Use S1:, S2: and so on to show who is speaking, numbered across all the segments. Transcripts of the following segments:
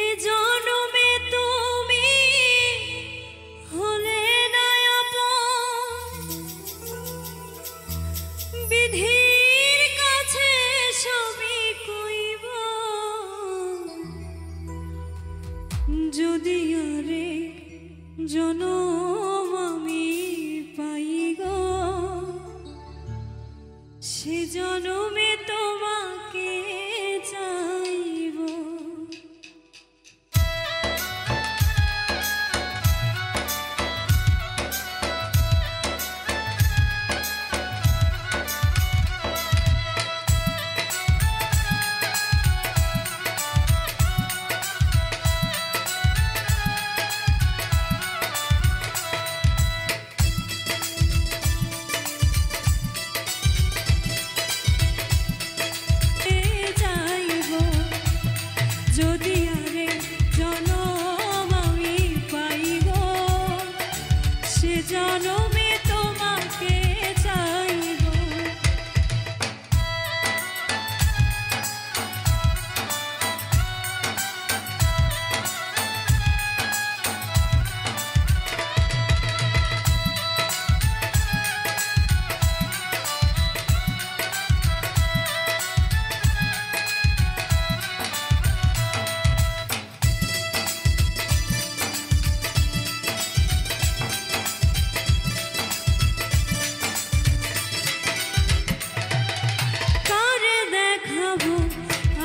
S1: এ জনমে তুমি হলে না আপন, বিধির কাছে সবই কইব। যদি আরে জনম আমি পাই গো, সে জনমে তোমাকে চাইব। যদি আরে জনম আমি পাই গো, সে জনমে তোমাকে চাইব।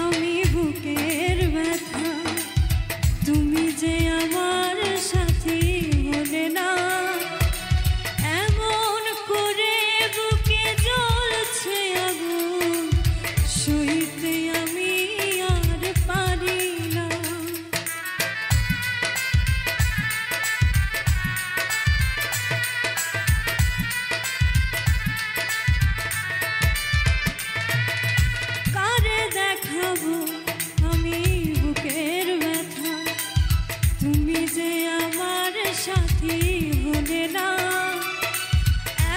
S1: আমি বুকের ব্যথা, তুমি যে আমার সাথী হলে না, এমন করে বুকে জ্বলছে আগুন, সইতে আমি আর পারি না। আমি বুকের ব্যথা, তুমি যে আমার সাথী হলে না,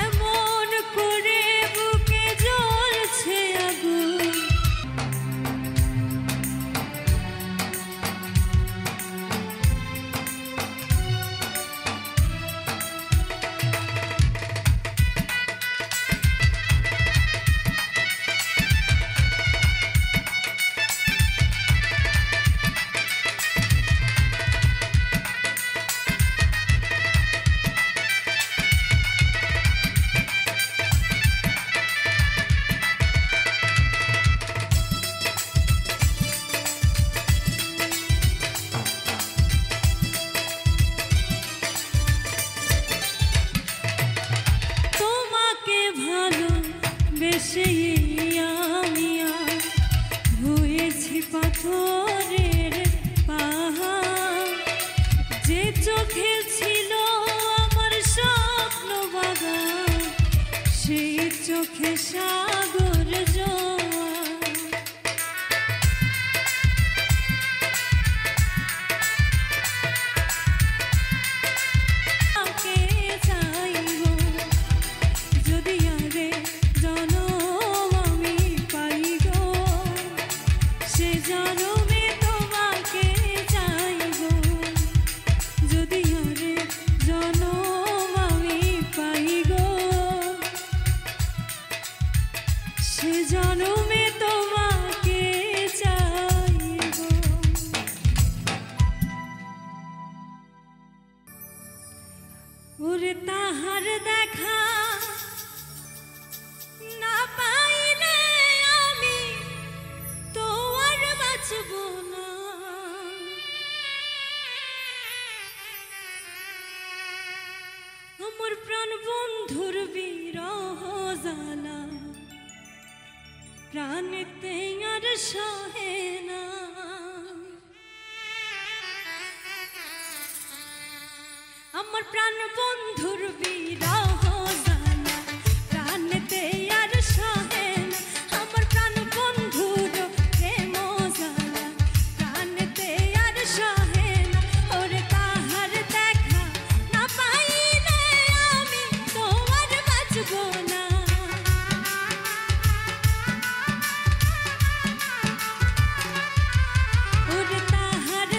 S1: এমন করে বুকে জ্বলছে আগুন। বেশি আমি হয়েছি পাথরের পাহাড়, যে চোখে ছিল আমার স্বপ্ন বাগান, সেই চোখে সাগর জোয়ার। চাইব যদি আরে জনম আমি পাই গো, সে জনমে তোমাকে চাইব। যদি আরে জনম আমি পাই গো, সে জনমে তোমাকে চাইব। ওরে তাহার দেখা না পাইলে আমি তো আর বাঁচব না। আমার প্রাণ বন্ধুর বিরহ জ্বালা প্রাণেতে আর সহে না। আমার প্রাণ বন্ধুর বিরহ জ্বালা প্রাণেতে আর সহে না। আমার প্রাণ বন্ধুর প্রেম জ্বালা প্রাণেতে আর সহে না। ওরে তাহার দেখা না পাইলে আমি তো আর বাঁচব না। ওরে তাহার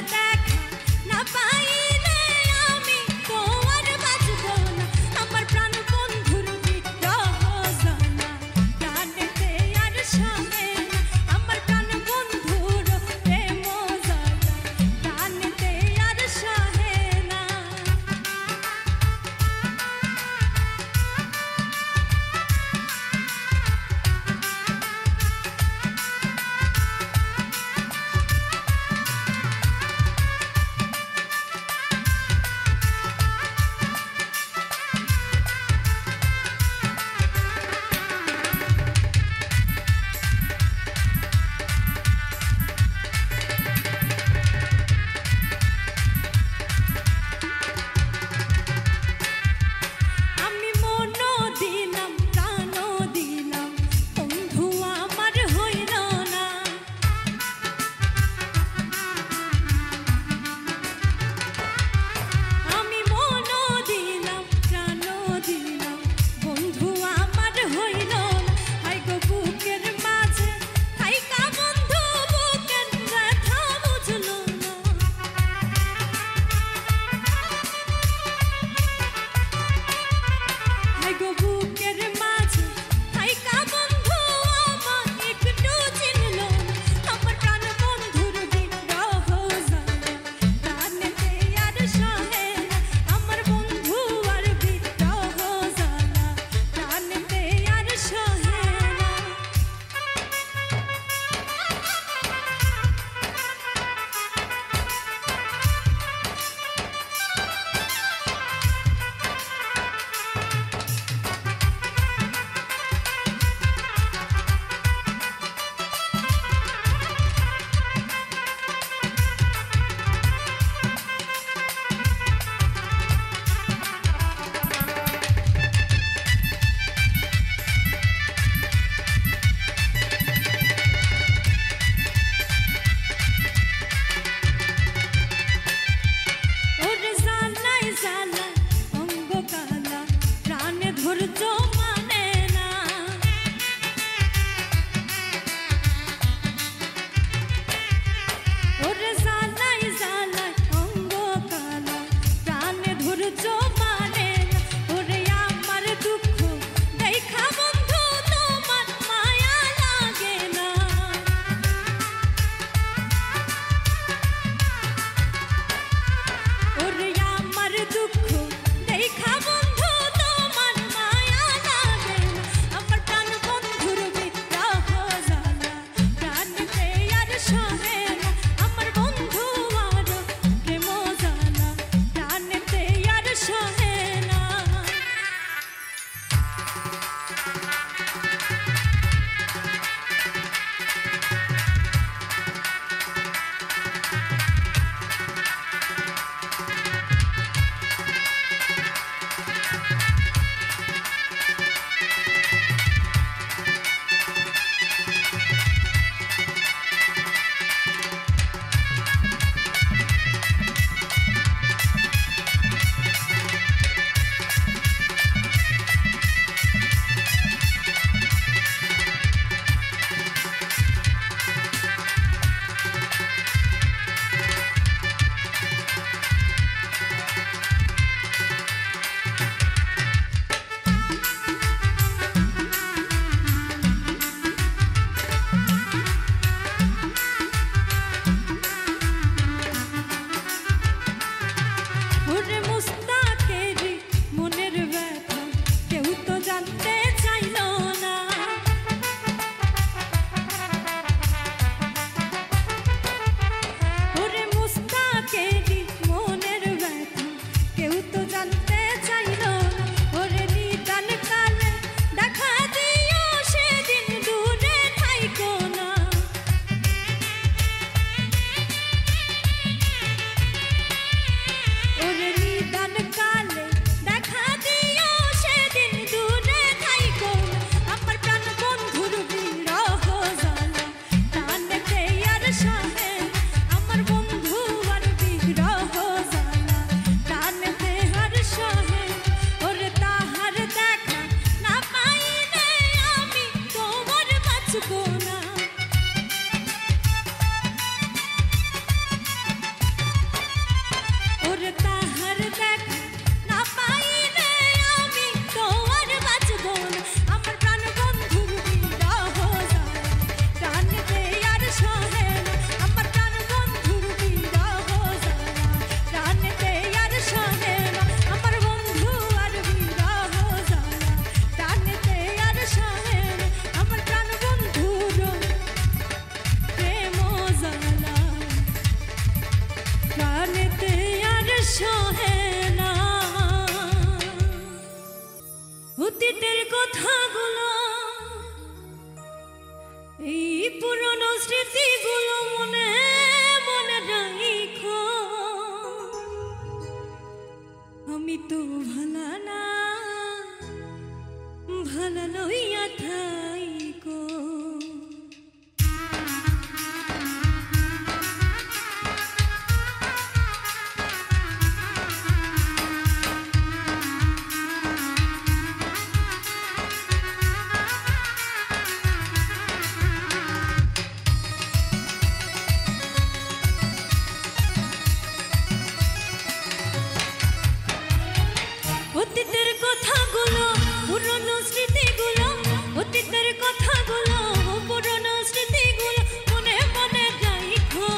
S1: সহে না। অতীতের কথাগুলো, এই পুরনো স্মৃতিগুলো মনে মনে রাখো। আমি তো ভালা না, ভালা লইয়া থাইকো। অতীতের কথাগুলো, পুরনো স্মৃতিগুলো, অতীতের কথাগুলো, পুরনো স্মৃতিগুলো মনে মনে রাখো।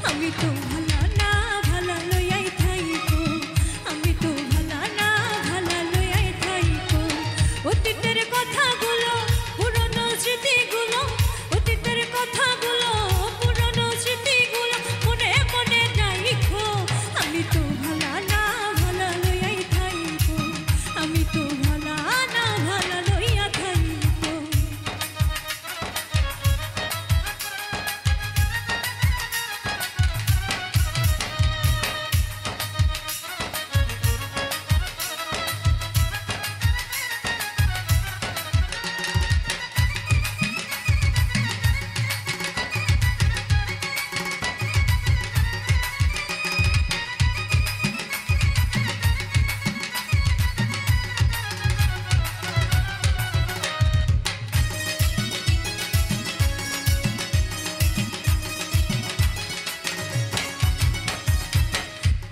S1: আমি তো ভালা না, ভালা লইয়াই থাইকো। আমি তো ভালা না, ভালা লইয়াই থাইকো। অতীতের কথাগুলো, পুরনো স্মৃতিগুলো, অতীতের কথাগুলো, পুরনো স্মৃতিগুলো মনে মনে রাখো। আমি তো ভালা না, ভালা লইয়াই থাইকো। আমি তো ভালা না, ভালা লইয়া থাইকো।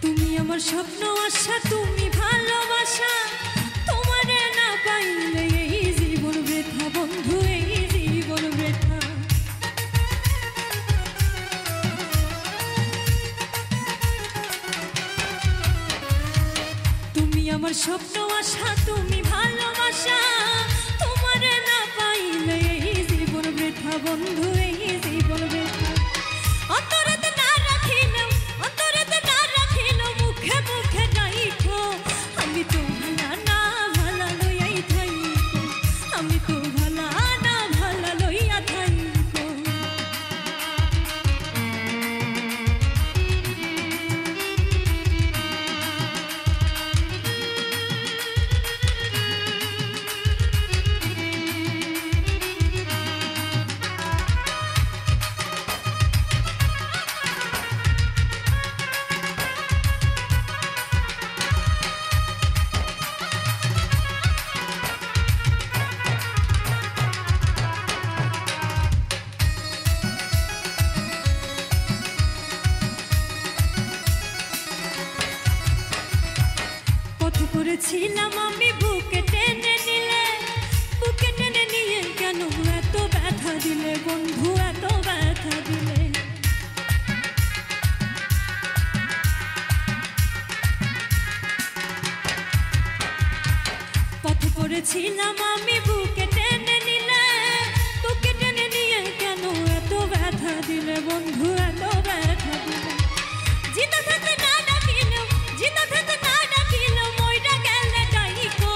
S1: তুমি আমার স্বপ্ন আশা, তুমি ভালোবাসা। তোমারে না পাইলে এই জীবন বৃথা বন্ধু, এই জীবন বৃথা। তুমি আমার স্বপ্ন আশা, তুমি ভালোবাসা। তোমারে না পাইলে এই জীবন বৃথা বন্ধু, এই জীবন বৃথা। অন্তরেতে না রাখিলেও, অন্তরেতে না রাখিলেও মুখে মুখে রাখো। আমি তো ভালা না, ভালা লইয়াই থাইকো। আমি তো ভালা না, ভালা লইয়া থাইকো। পথ করেছিলাম আমি, বুকে টেনে নিলে, বুকে টেনে নিয়ে কেন এত ব্যথা দিলে বন্ধু, এত ব্যথা দিলে। পথ করেছিলাম আমি, বুকে টেনে নিলে, বুকে টেনে নিয়ে কেন এত ব্যথা দিলে বন্ধু, এত ব্যথা দিলে। জিতা থাকতে না ডাকিলেও, জিতা থাকতে না ডাকিলেও মইরা গেলে ডাইকো।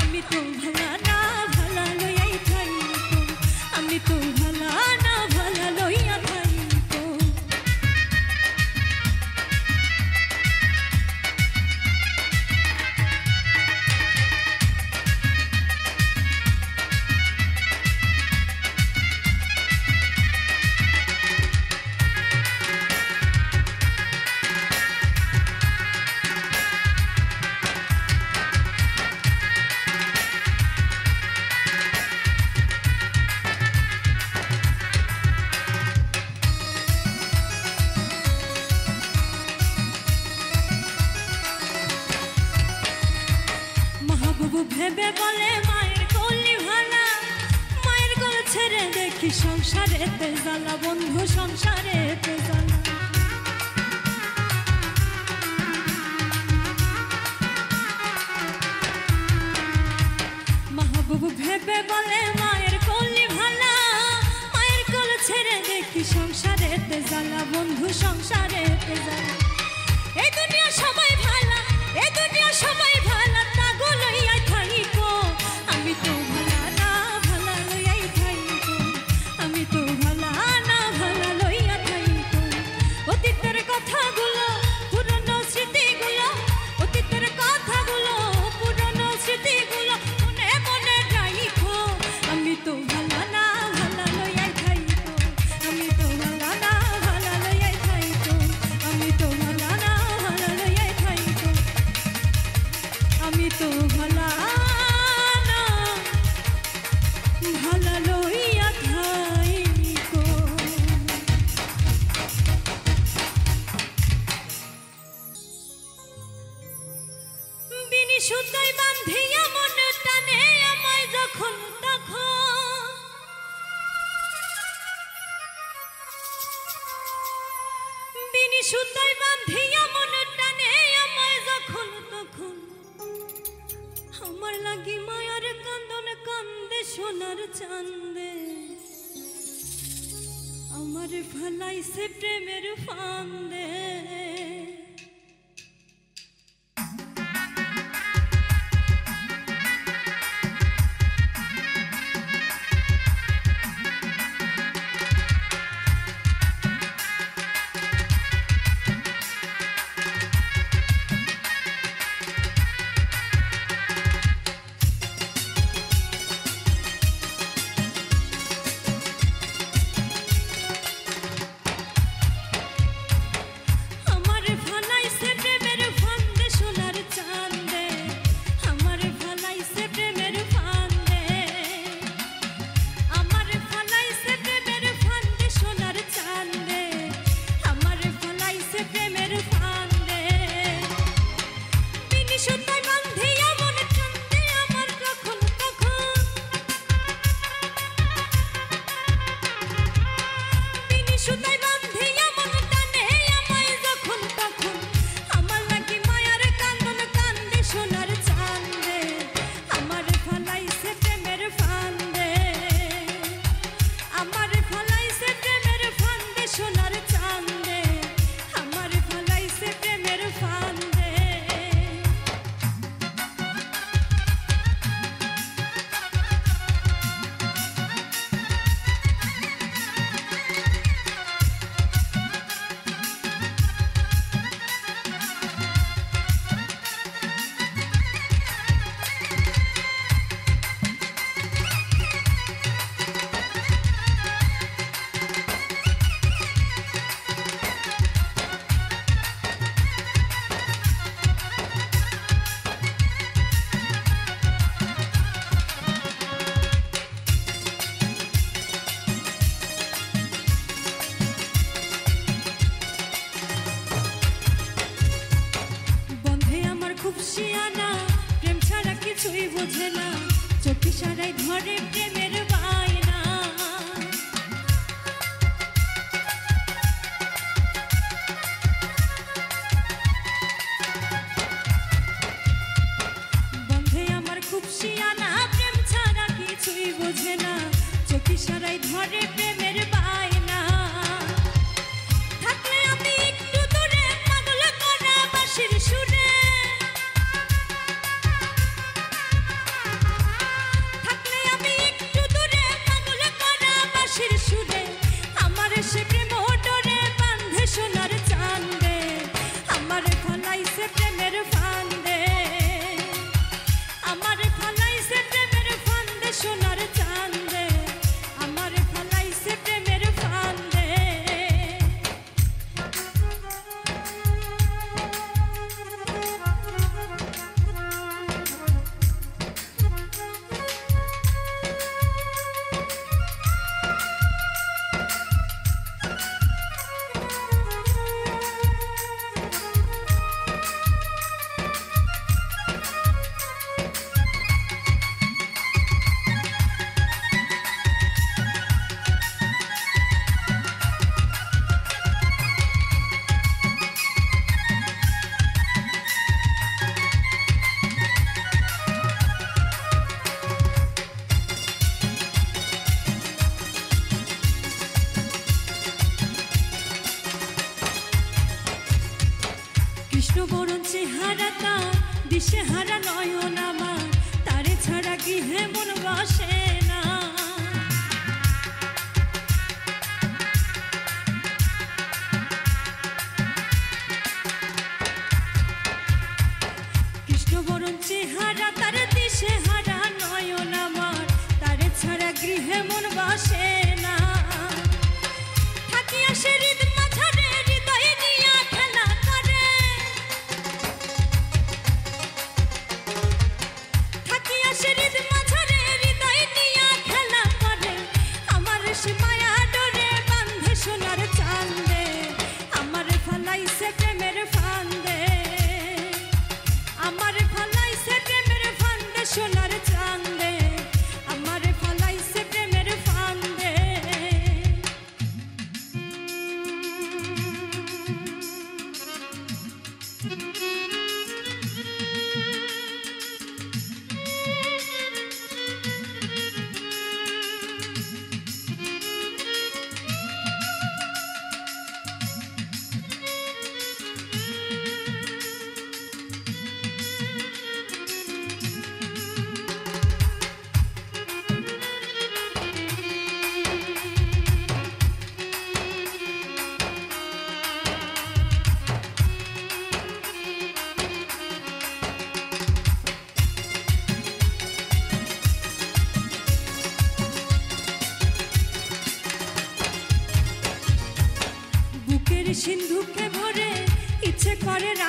S1: আমি তো ভালা না, ভালা লইয়াই থাইকো। আমি তো ভালা না, ভালা লইয়া থাইকো। মাহবুব ভেবে বলে মায়ের কলি ভালা, মায়ের কোল ছেড়ে দেখি সংসারেতে জ্বালা বন্ধু, সংসারেতে জ্বালা। মাহবুব ভেবে বলে মায়ের কলি ভালা, মায়ের কোল ছেড়ে দেখি সংসারেতে জ্বালা বন্ধু, সংসারেতে জ্বালা। এই দুনিয়া সবাই ভাই সুতায় বাঁধিয়া মন টানে আমায় যখন তখন, বিনি সুতায় বাঁধিয়া মন টানে আমায় যখন তখন, আমার লাগি মায়ার কান্দন কান্দে সোনার চান্দে, আমার ফলাইছে প্রেমের ফান্দে। বুঝে না চোখ ইশারায় ধরে প্রেমের বায়না, বন্ধে আমার খুব শিয়ানা প্রেম ছাড়া কিছুই বোঝে না চোখ ইশারায় ধরে প্রেমের বায়না। থাকলে আমি একটু দূরে পাগল করা বাঁশির সুরে, সে প্রেম ডরে বাঁধে সোনার চান্দে, আমার ফলাইছে প্রেমের ফান্দে, আমার ফলাইছে প্রেমের ফান্দে সোনার চান্দে, আমার ফলাইছে প্রেমের ফান্দে। কৃষ্ণবরণ চেহারা তার দিশে হারা নয়ন আমার, তারে ছাড়া গৃহে মন বসে না। কৃষ্ণবরণ চেহারা তার দিশে হারা নয়ন আমার, তারে ছাড়া গৃহে মন বসে না। থাকিয়া সে হৃদ মাঝারে হৃদয় নিয়া খেলা করে, থাকিয়া সে হৃদ মাঝারে হৃদয় নিয়া খেলা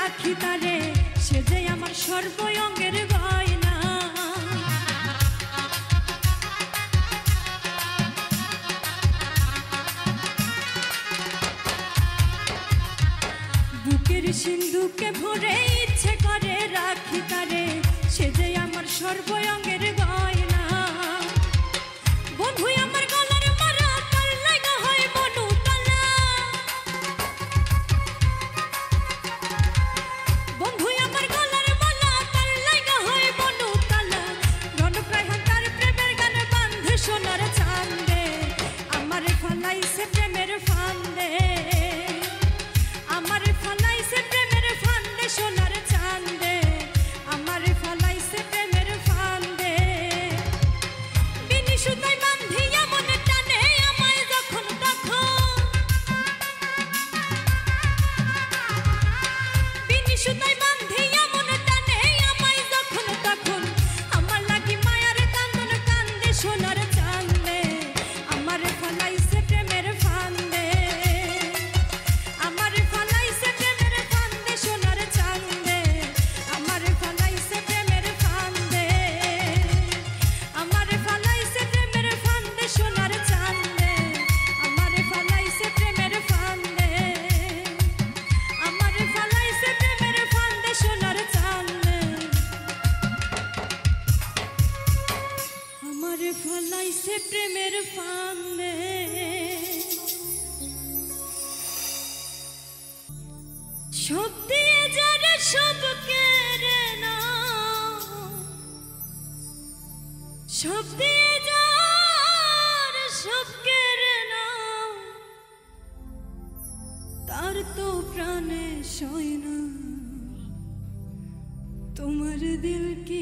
S1: রাখি তারে, সে যে আমার সর্বঙ্গের গয়না। বুকের সিন্ধুকে ভরে ইচ্ছে করে রাখি তারে, সে যে আমার সর্বঙ্গের গয়না। বন্ধু আমার গলার মারা, তার লাগা হয় মনু তালা। বন্ধু আমার গলার মালা, তার লাগা হয় মনু তালা। রণপ্রায় তার প্রেমের গান বান্ধে সোনার চাঁদে, আমার ফলাইছে প্রেমের ফান্দে। আমার ফলাইছে প্রেমের ফান্দে সোনার চাঁদে, আমার ফলাইছে প্রেমের ফান্দে। বিনি সুতায় বান্ধিয়া মনে টানে আমায় যখন তখন, বিনি সুতায় বান্ধিয়া মনে টানে আমায় যখন তখন। আমার লাগি মায়ার কান্দন কান্দে সোনার চাঁদে, আমার ফলাইছে প্রেমের ফান্দে। আমার ফলাইছে প্রেমের ফান্দে সোনার চাঁদে, আমার ফলাইছে প্রেমের ফান্দে। আমার ফলাইছে প্রেমের ফান্দে সোনার চাঁদে, আমার ফলাইছে প্রেমের ফান্দে। আমার ফলাইছে প্রেমের ফান্দে সোনার চাঁদে, আমার ফলাইছে প্রেমের ফান্দে। সব দিয়ে যারা সব কেড়ে নাও, সব দিয়ে যারা সব কেড়ে নাও, তার তো প্রাণে সয় না। তোমার দিল কি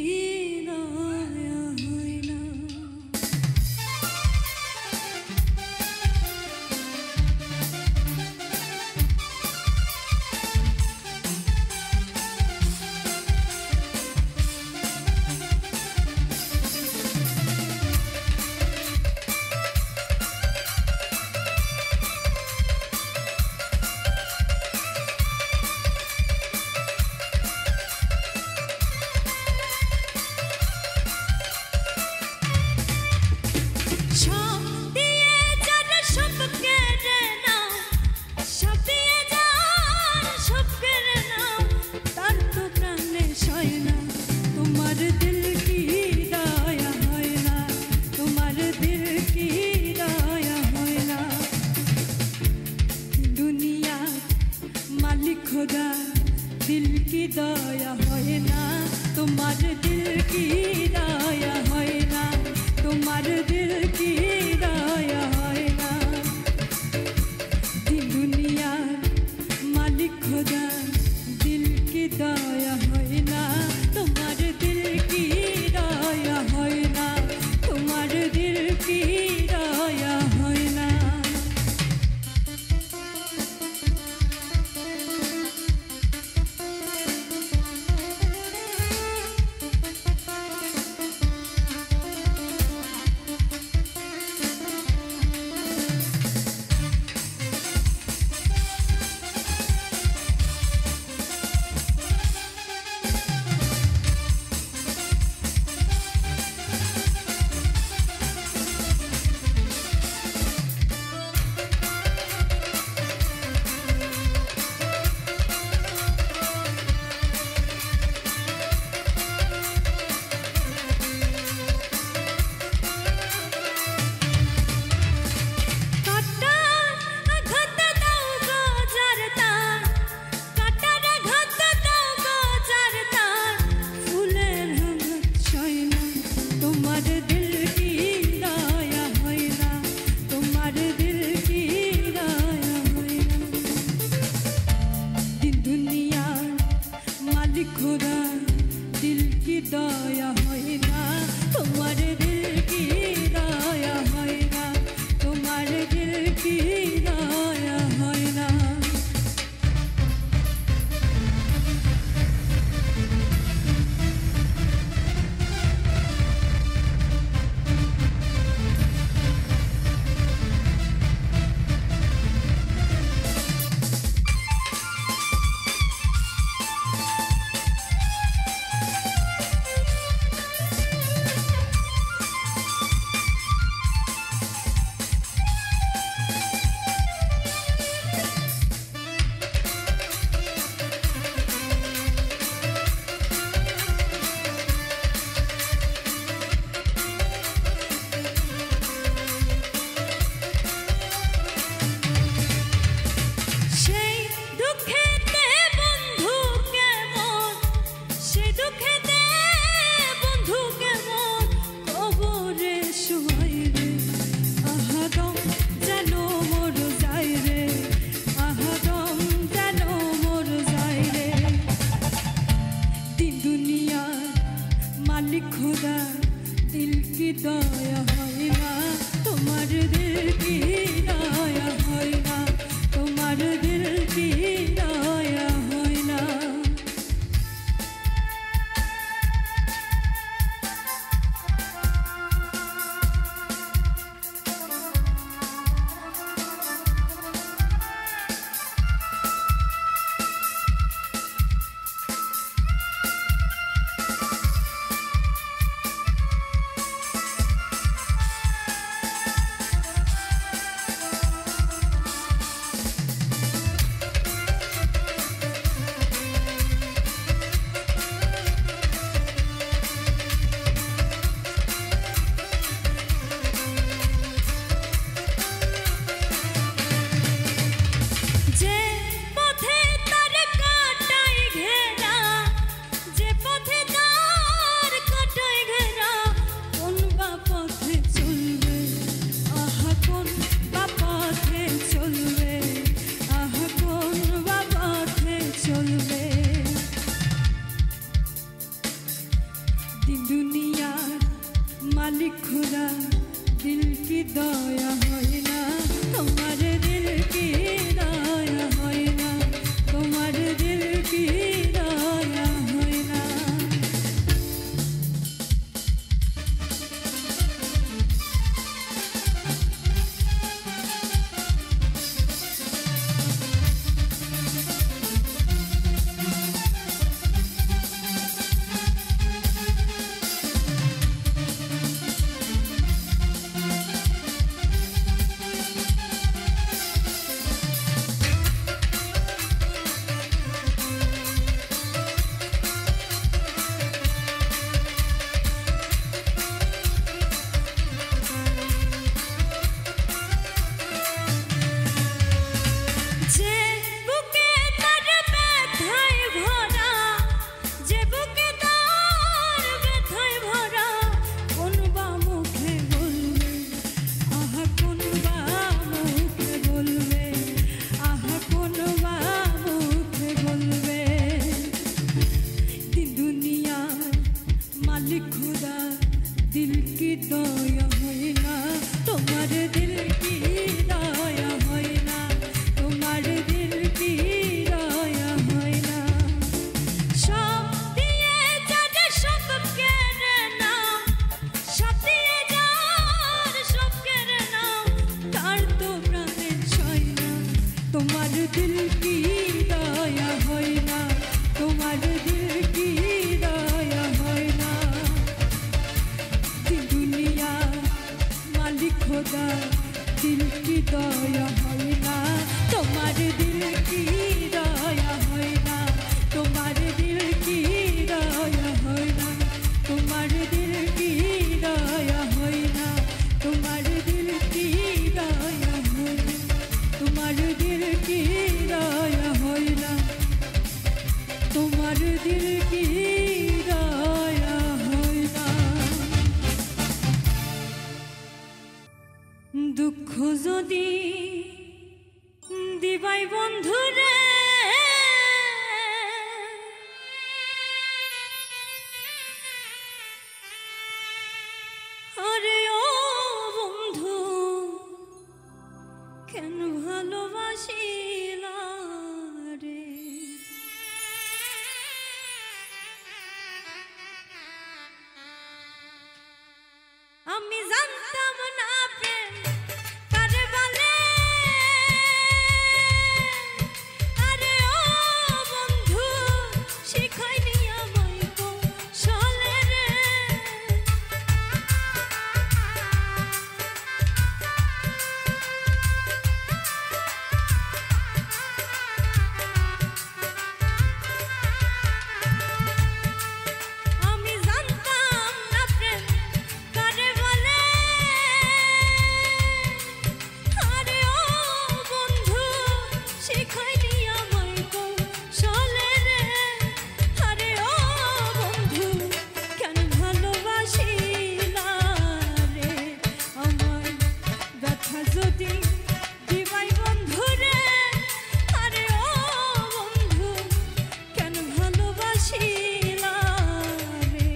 S1: দয়া হয় না? সব দিয়ে যারা সব কেড়ে নাও, সব দিয়ে যারা সব কেড়ে নাও, তার তো প্রাণে সয় না। তোমার দিল কি দয়া হয় না? তোমার দিল কি দয়া হয় না? দুনিয়ার মালিক খোদা, দিল কি দয়া হয় না? তোমার দিল কি দয়া হয় না? তোমার দিল কি দয়া হয় না? দুনিয়ার মালিক খোদা, দিল কি দয়া হয় না? তোমার দিল কি দয়া হয় না? তোমার দিল কি দয়া হয় না? দিল কি দয়া হয় না দুঃখ যদি দিবাই বন্ধুরে আরে ও বন্ধু কেন ভালোবাসিলা রে আমি জানতাম না প্রেম কারে বলে আরে ও বন্ধু শিখাইনি আমায় কৌশলে রে আমি জানতাম না প্রেম কারে বলে আরে ও বন্ধু শিখাইনি আমায় কৌশলে রে আরে ও বন্ধু কেন ভালোবাসিলা রে আমায় ব্যথা যদি দিবাই বন্ধু রে আরে ও বন্ধু কেন ভালোবাসিলা রে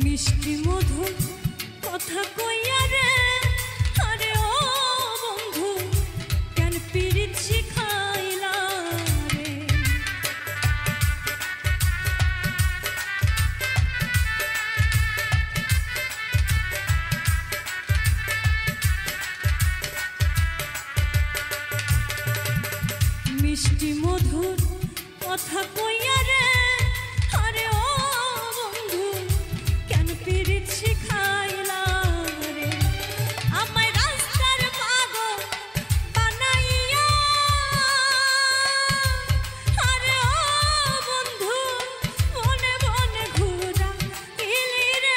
S1: মিষ্টি মধুর কথা কইয়া রে আরে ও বন্ধু কেন পীড়িত শিখাইলা রে মিষ্টি মধুর কথা কইয়া রে আরে ও বন্ধু কেন পীড়িত শিখাইলা রে আমায় রাস্তার পাগল বানাইয়া আরে ও বন্ধু মনে মনে ঘুরাইলি রে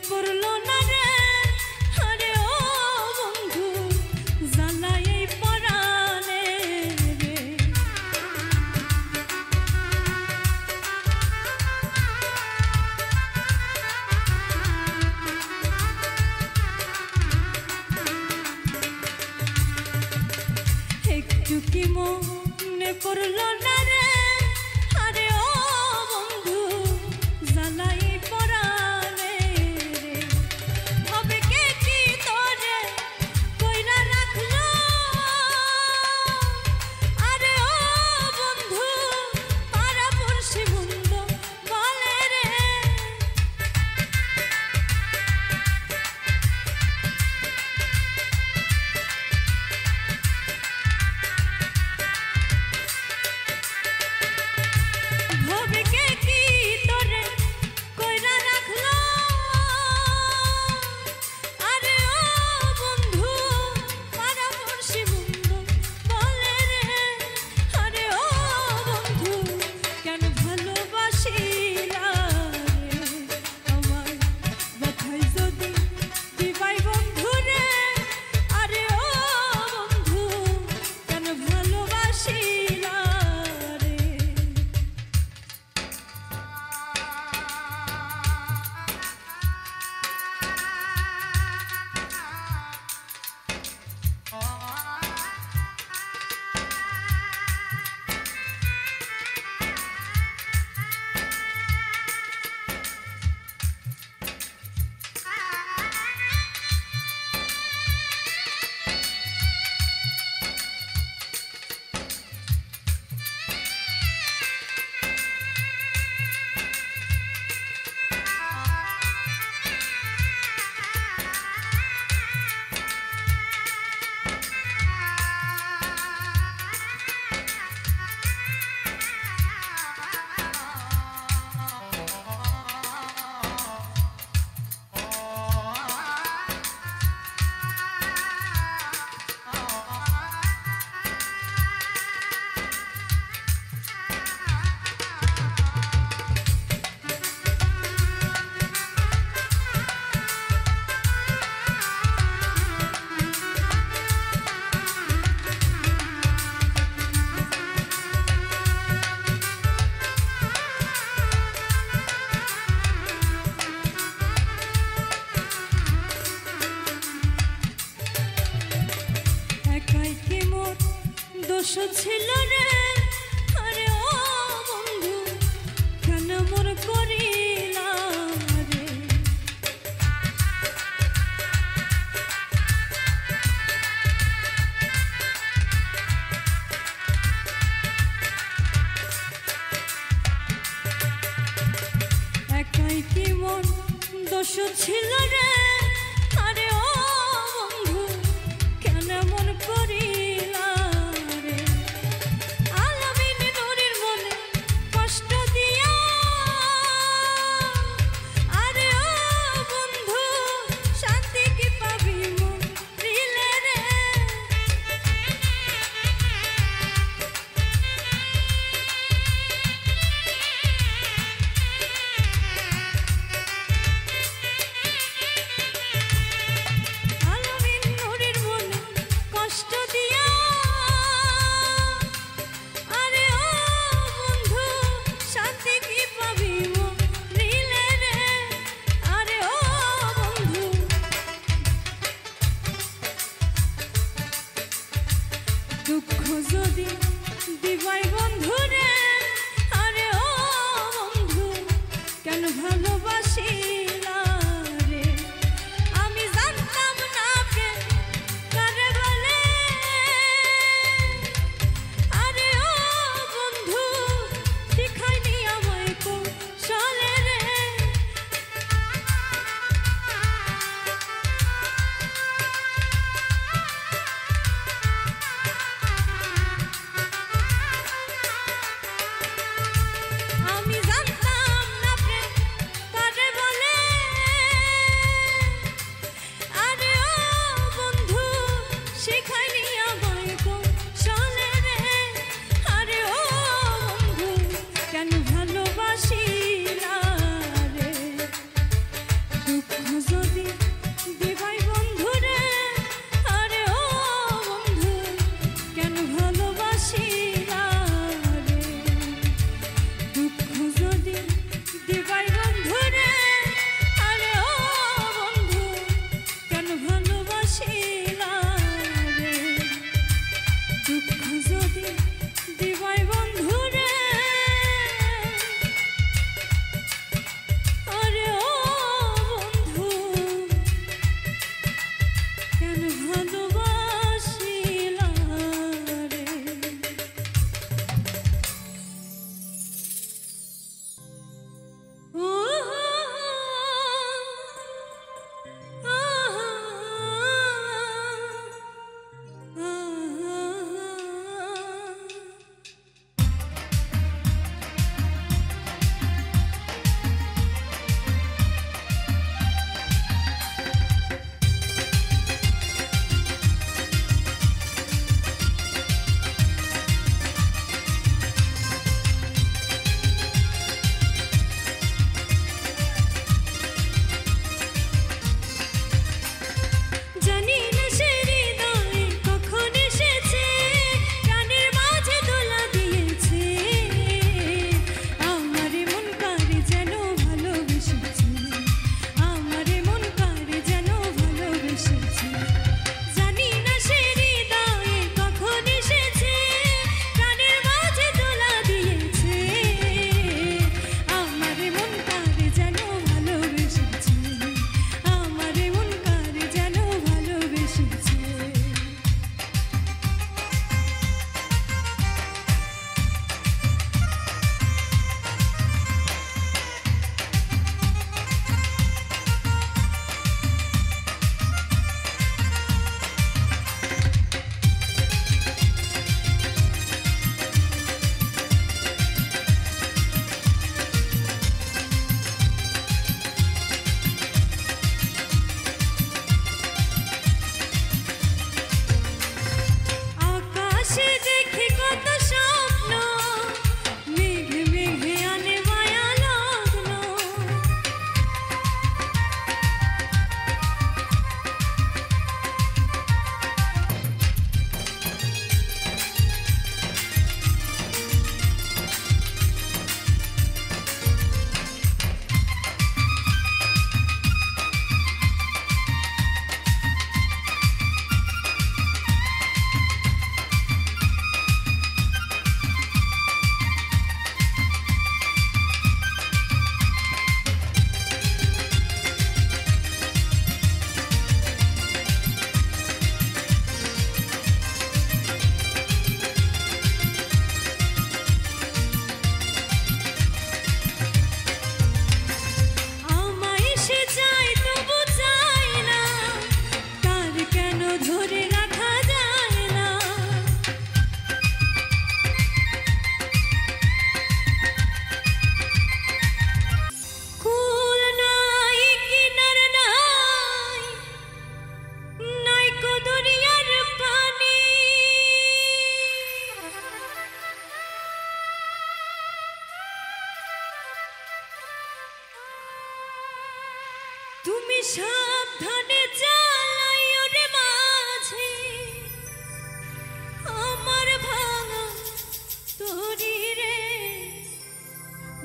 S1: পড়লো না রে আরে ও বন্ধু জ্বালাই পরাণে রে একটু কি মনে পড়লো না রে আরে ও বন্ধু জ্বালাই পরাণে রে ভাবে কে কি তোরে কইরা রাখলো আরে ও বন্ধু পাড়া পড়শি বন্ধু বলে রে ভাবে কে কি তোরে কইরা রাখলো আরে ও বন্ধু পাড়া পড়শি বন্ধু বলে রে আরে ও বন্ধু কেন ভালোবাসিলা রে আমার ব্যথায় যদি দিবাই বন্ধু রে আরে ও বন্ধু কেন ভালোবাসিলা রে একাই কি মোর দোষ ছিল রে আরে ও বন্ধু কেন মোর করিলা রে একাই কি মোর দোষ ছিল রে আরে ও বন্ধু কেন মন করিলা রে আলামিন নুরির মনে কষ্ট দিয়া আরে ও বন্ধু শান্তি কি পাবি মন দিলে রে তুমি সাবধানে চালাইও রে মাঝি আমার ভাঙা তরি রে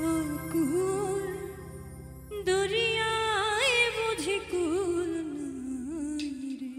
S1: ও কুল দরিয়ায় বুঝি কুল নাই রে।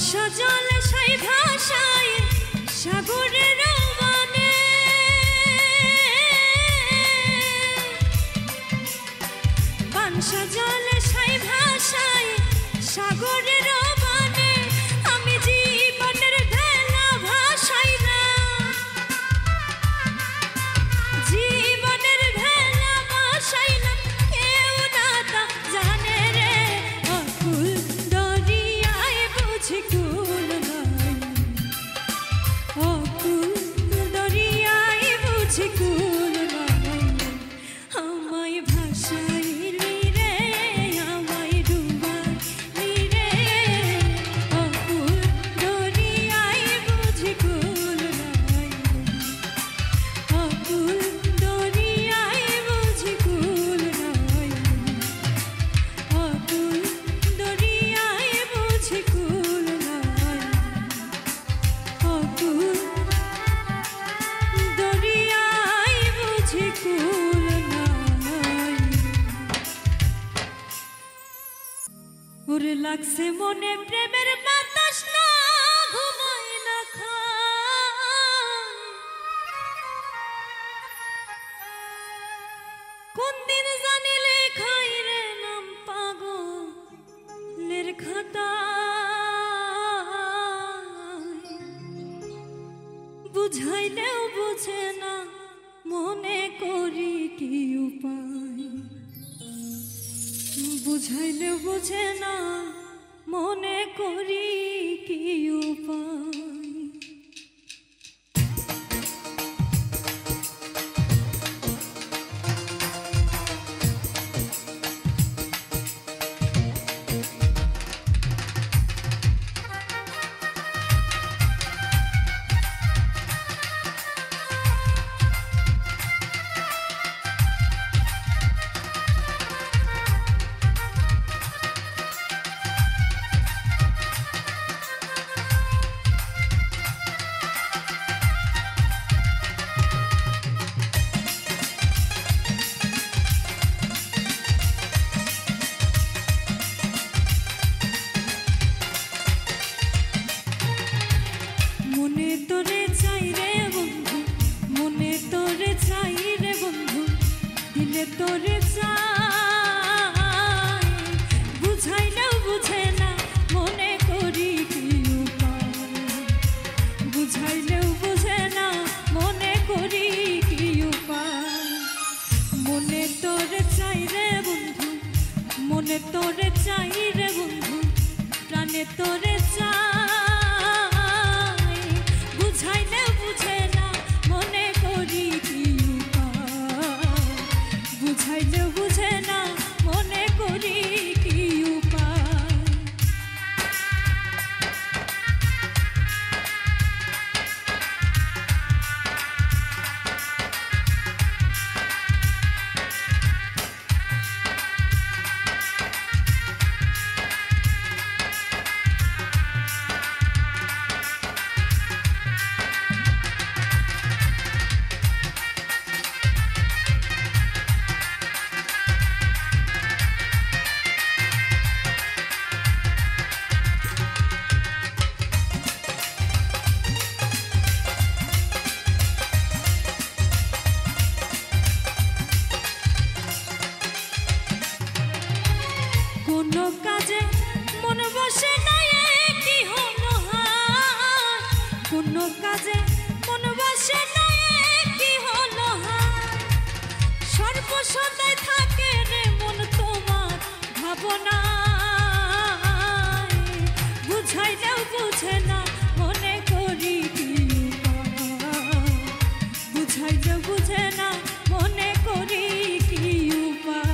S1: সজলে সাই ভাষায় সাগরের মানে পান সজলে সাই ভাষায় সাগরের মানে আমি জীবনের ভেলা ভাষাইলাম জীবনের ভেলা ভাষাইলাম কেউ না তা জানে রে অকুল দরিয়ায় বুঝি কুল নাই অকুল দরিয়ায় বুঝি কুল নাই আমায় ভাষাইলি রে লাগছে মনে প্রেমের বাতাস না ঘুমাই না খায় কোন দিন জানি লেখাই রে নাম পাগলের খাতা বুঝাইলেও বুঝে না মনে করি কি উপায় বুঝাইলেও বুঝে না মনে করি কি উপায় মনে তোরে চাই রে বন্ধু মনে তোরে চাই রে বন্ধু দিলে তোরে চাই বুঝাইলেও বুঝে না মনে করি কি উপায় বুঝাইলেও বুঝে না মনে করি কি উপায় মনে তোরে চাই রে বন্ধু মনে তোরে চাই রে বন্ধু প্রাণে তোরে চাই বুঝাইলেও বুঝে না মনে করি কি উপায় বুঝাইলেও বুঝে না মনে করি কি উপায় কোনো কাজে মন বসে না কি হলো হায় কোনো কাজে মন বসে না কি হলো হায় সর্বসদাই থাকে রে মন তোমার ভাবনা বুঝাইলেও বুঝে না মনে করি কি উপায় বুঝাইলেও বুঝে না মনে করি কি উপায়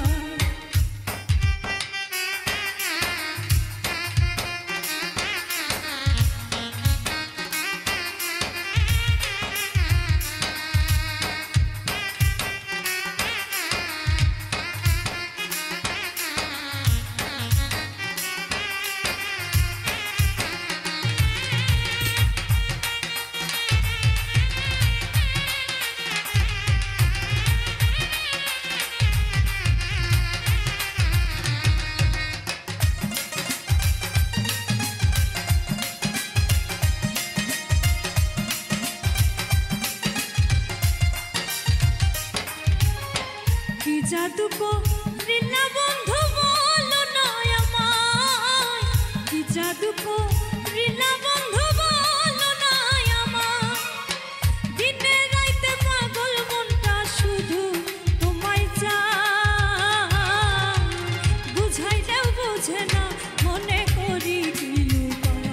S1: কি জাদু করিলা বন্ধু বলো না আমায় কি জাদু করিলা বন্ধু বলো না আমায় দিনে রাইতে পাগল মনটা শুধু তোমায় চায় বুঝাইলেও বুঝে না মনে করি কি উপায়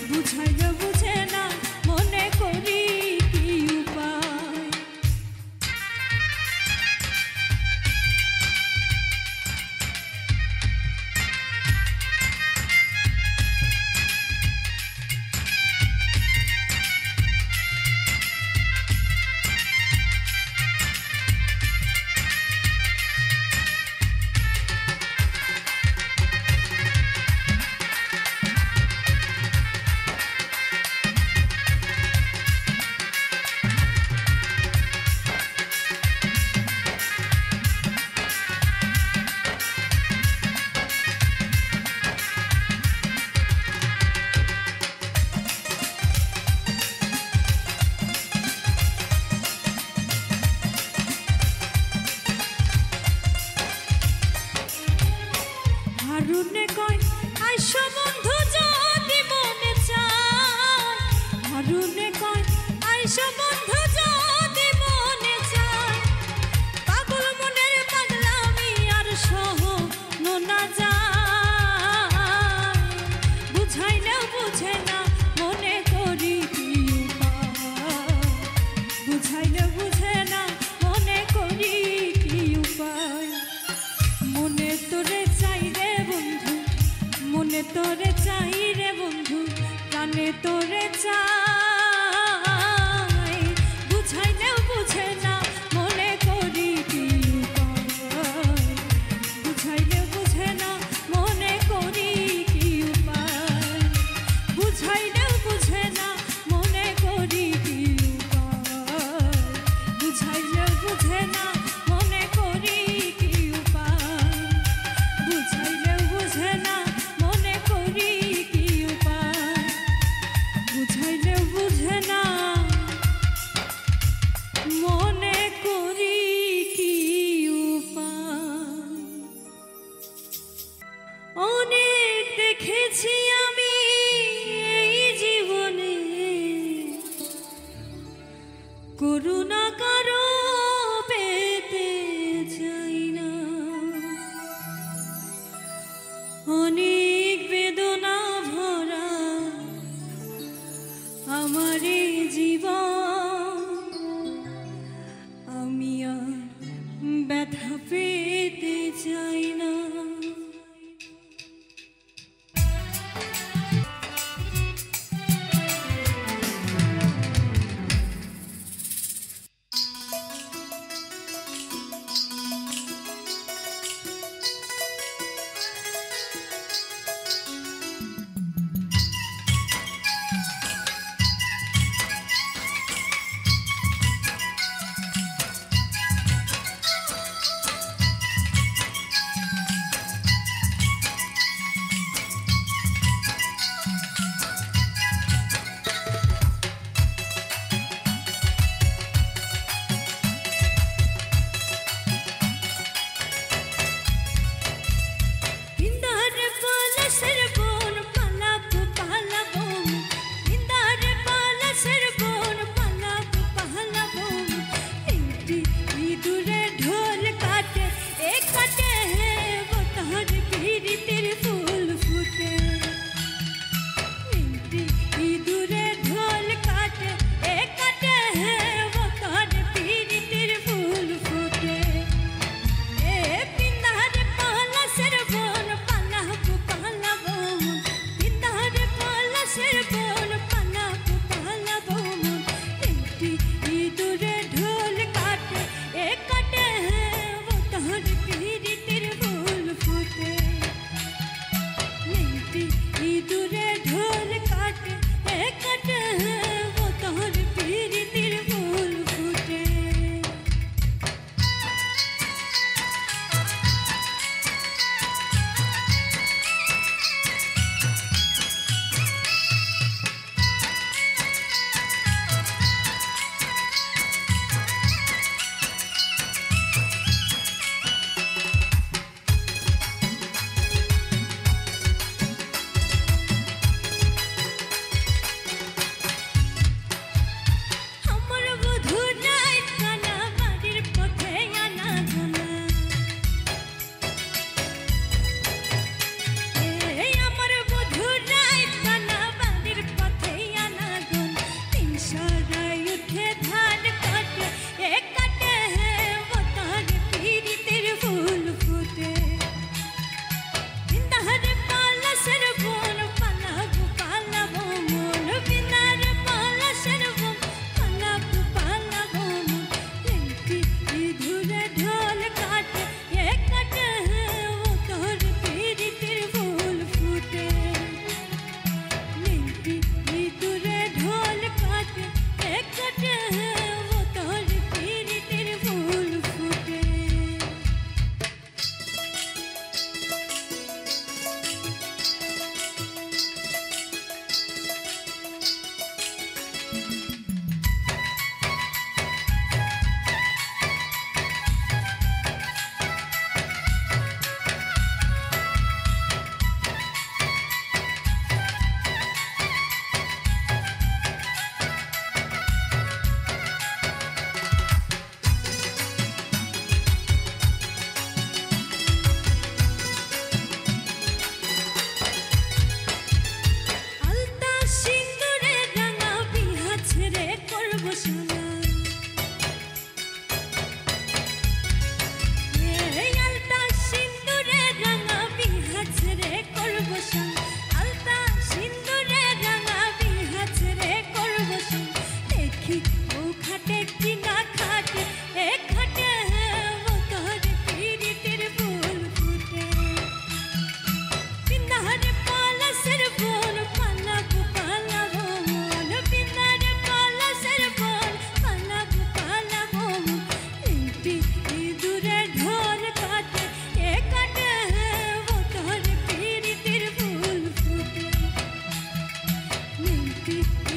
S1: বুঝাইলেও বুঝে না মনে করি কি উপায়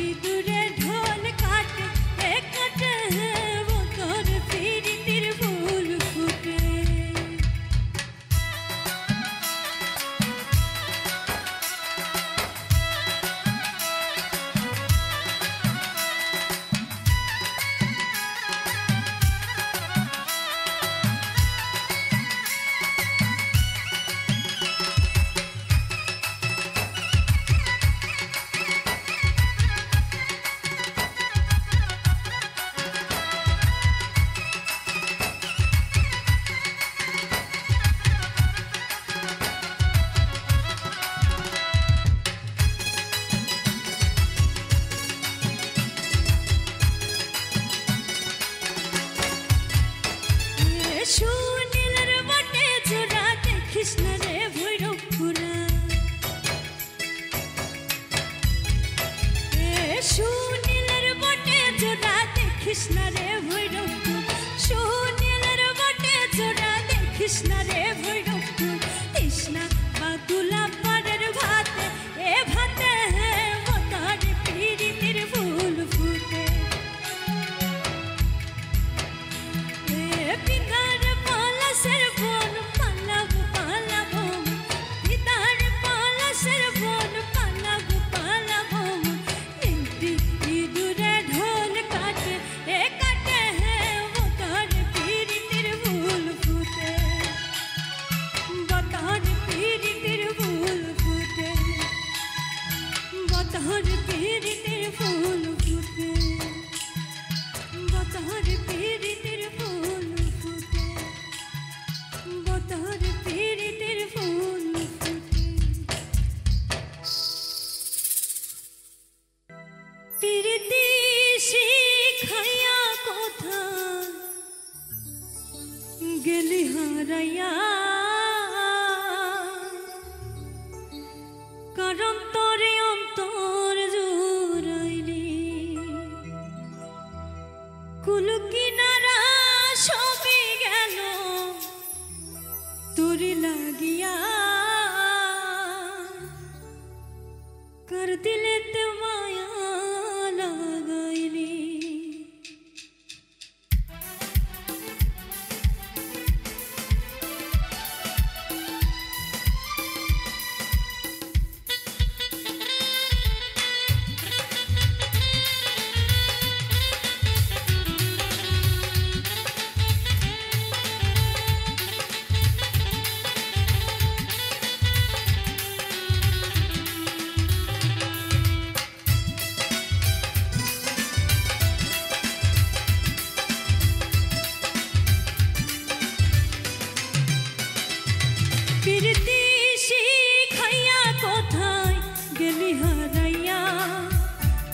S1: ইঁদুরে ঢোল কাটে এ কাটে ও তোর পিরিতির ফুল ফুটে। সুনীলের বটে জোড়া দেখিস না রে ভৈরবপুরা, সুনীলের বটে জোড়া দেখিস না রে ভৈরবপুর, সুনীলের বটে জোড়া দেখিস না রে ভৈরবপুর। তৃষ্ণা বাদুলা পাড়ের ভাতে এ ভাতে ও তার পিরিতির ফুল ফুটে। পিতার পলাশের বন পালাবো পালাবো, পিতার পলাশের বন পালাবো পালাবো। একটি ইঁদুরে ঢোল কাটে এ কাটে ও তার পিরিতির ফুল ফুটে, বতার পিরিতির ফুল ফুটে, বতার পিরিতির ফুল ফুটে, বতার পিরিতির ফুল ফুটে, বতার পিরিতির ফুল ফুটে। পিরিতি শিখাইয়া কোথায় গেলি হারাইয়া, কারণ তোরে অন্তর জুড়াইলি কুল কিনারা সবই গেল তোরে লাগিয়া, কার দিলেতে মায়া লাগাইলি। পিরিতি শিখাইয়া কোথায় গেলি হারাইয়া,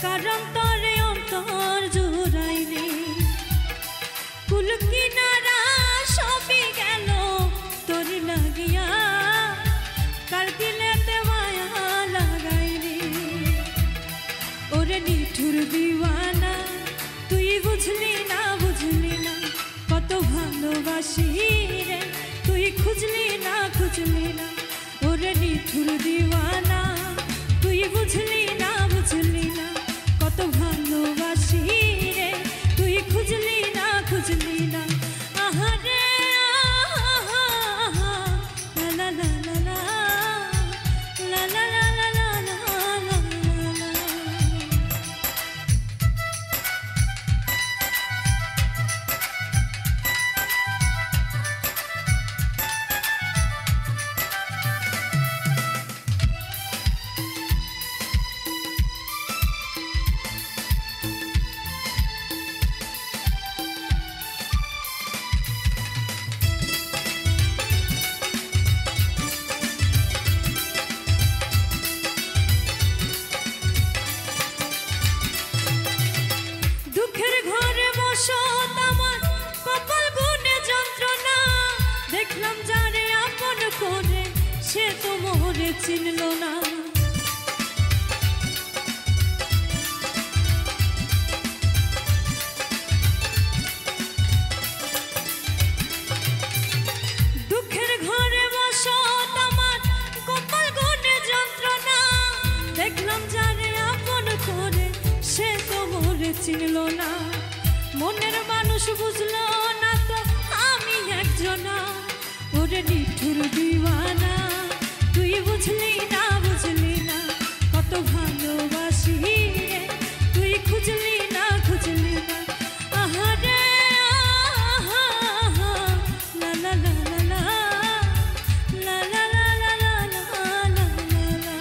S1: কারণ তোরে অন্তর জুড়াইলি কুল কিনারা সবই গেল তোর লাগিয়া, কার দিলেতে মায়া লাগাইলি। ওরে নিঠুর দিওয়ানা তুই বুঝলি না বুঝলি না কত ভালোবাসি রে, তুই খুঁজলি না খুঁজলি না। ওরে নিঠুর দিওয়ানা তুই বুঝলি না বুঝলি না কত ভালোবাসি রে, তুই খুঁজলি না খুঁজলি না। আহারে আহা আহা লা লা লা লা লা লা লা লা লা লা লা লা। চিনলো না, মনের মানুষ বুঝলো না তো আমি একজনা। ওরে নিঠুর দিওয়ানা, তুই বুঝলি না বুঝলি না কত ভালোবাসি রে, তুই খুঁজলি না খুঁজলি না। আহারে আহা আহা, লা লা লা লা লা লা লা লা লা লা লা লা।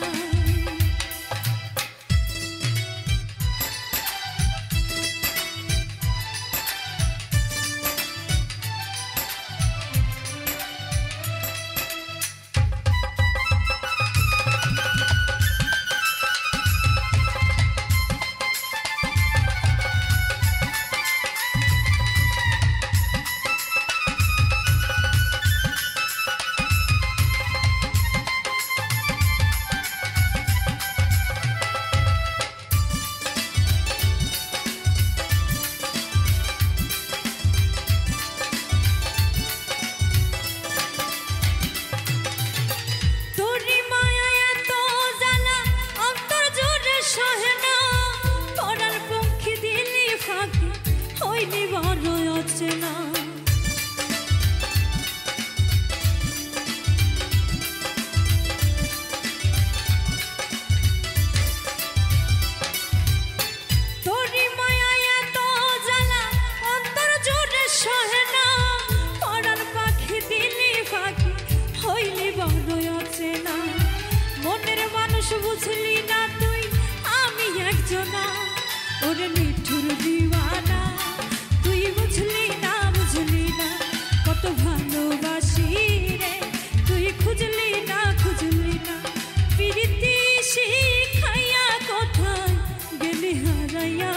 S1: বুঝলি না তুই আমি একজনা, ওরে নিঠুর দিওয়ানা, তুই বুঝলি না বুঝলি না কত ভালোবাসি রে, তুই খুঁজলি না খুঁজলি না। প্রীতি শিখাইয়া কোথায় গেলি হারাইয়া,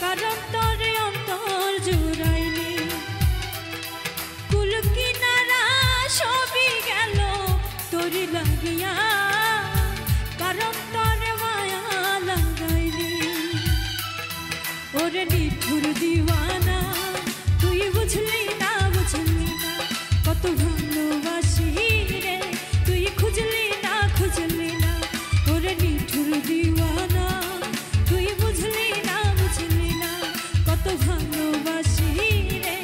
S1: কারণ তোরে অন্তর জোড়াইনি। কুল কিনারা সবই গেল তোরি লাগিয়া, কারণ তোরে মায়া লাগাইনি। ওরে নিঠুর দিওয়ানা, তুই বুঝলি না বুঝলি না কত ভালোবাসি রে, তুই খুঁজলি না খুঁজলি না। ওরে নিঠুর দিওয়ানা, তুই বুঝলি না বুঝলি না কত ভালোবাসি রে,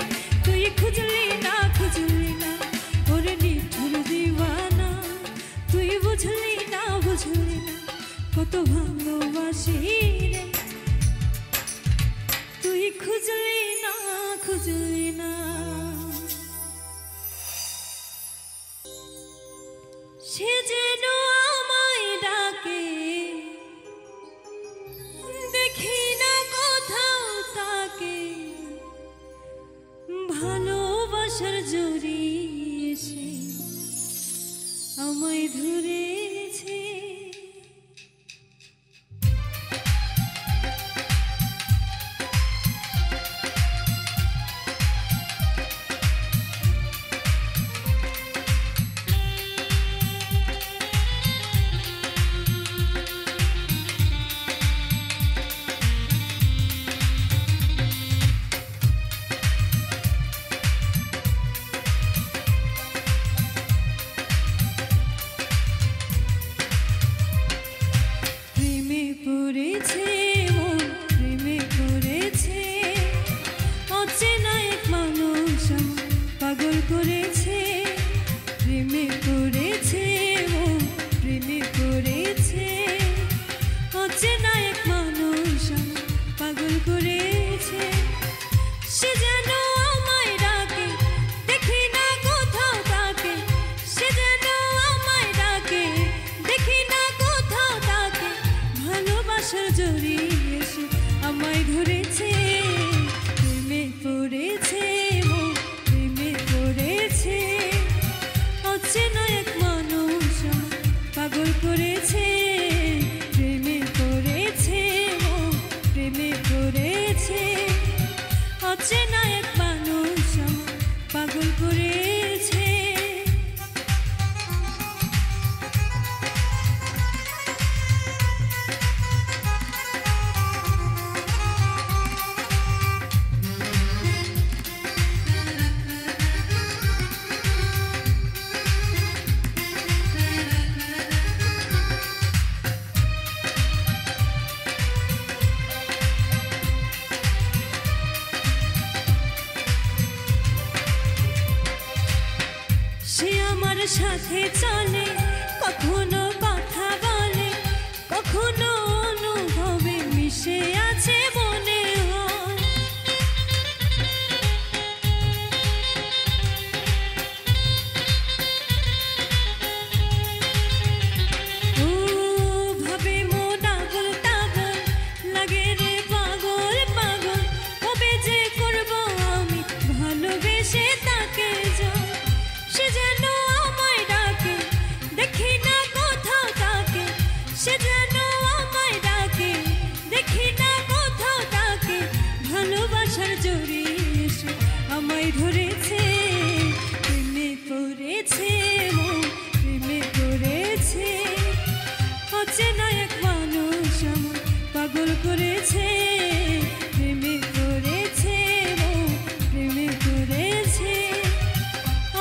S1: তুই খুঁজলি না খুঁজলি না। ওরে নিঠুর দিওয়ানা, তুই বুঝলি না বুঝলি না কত ভালোবাসি রে, তুই খুঁজলি না খুঁজলি না। সে যেন আমায় ডাকে, দেখি না কোথাও তাকে, ভালোবাসার জড়িয়ে সে আমায় ধরেছে। সাথে চলে, কখনো কথা বলে, কখনো অনুভবে মিশে আছে মনে হয়। ও ভাবে মন আবল তাবল, লাগে রে পাগল পাগল, কবে যে করব আমি ভালোবেসে তাকে যাই। সে যেন আমায় ডাকে, দেখি না কোথাও তাকে, সে যেন আমায় ডাকে, দেখি না কোথাও তাকে। ভালোবাসার জোরে এসে আমায় ধরেছে, প্রেমে পড়েছে মন, প্রেমে পড়েছে। অচেনা এক মানুষ আমায় পাগল করেছে, প্রেমে পড়েছে মন, প্রেমে পড়েছে।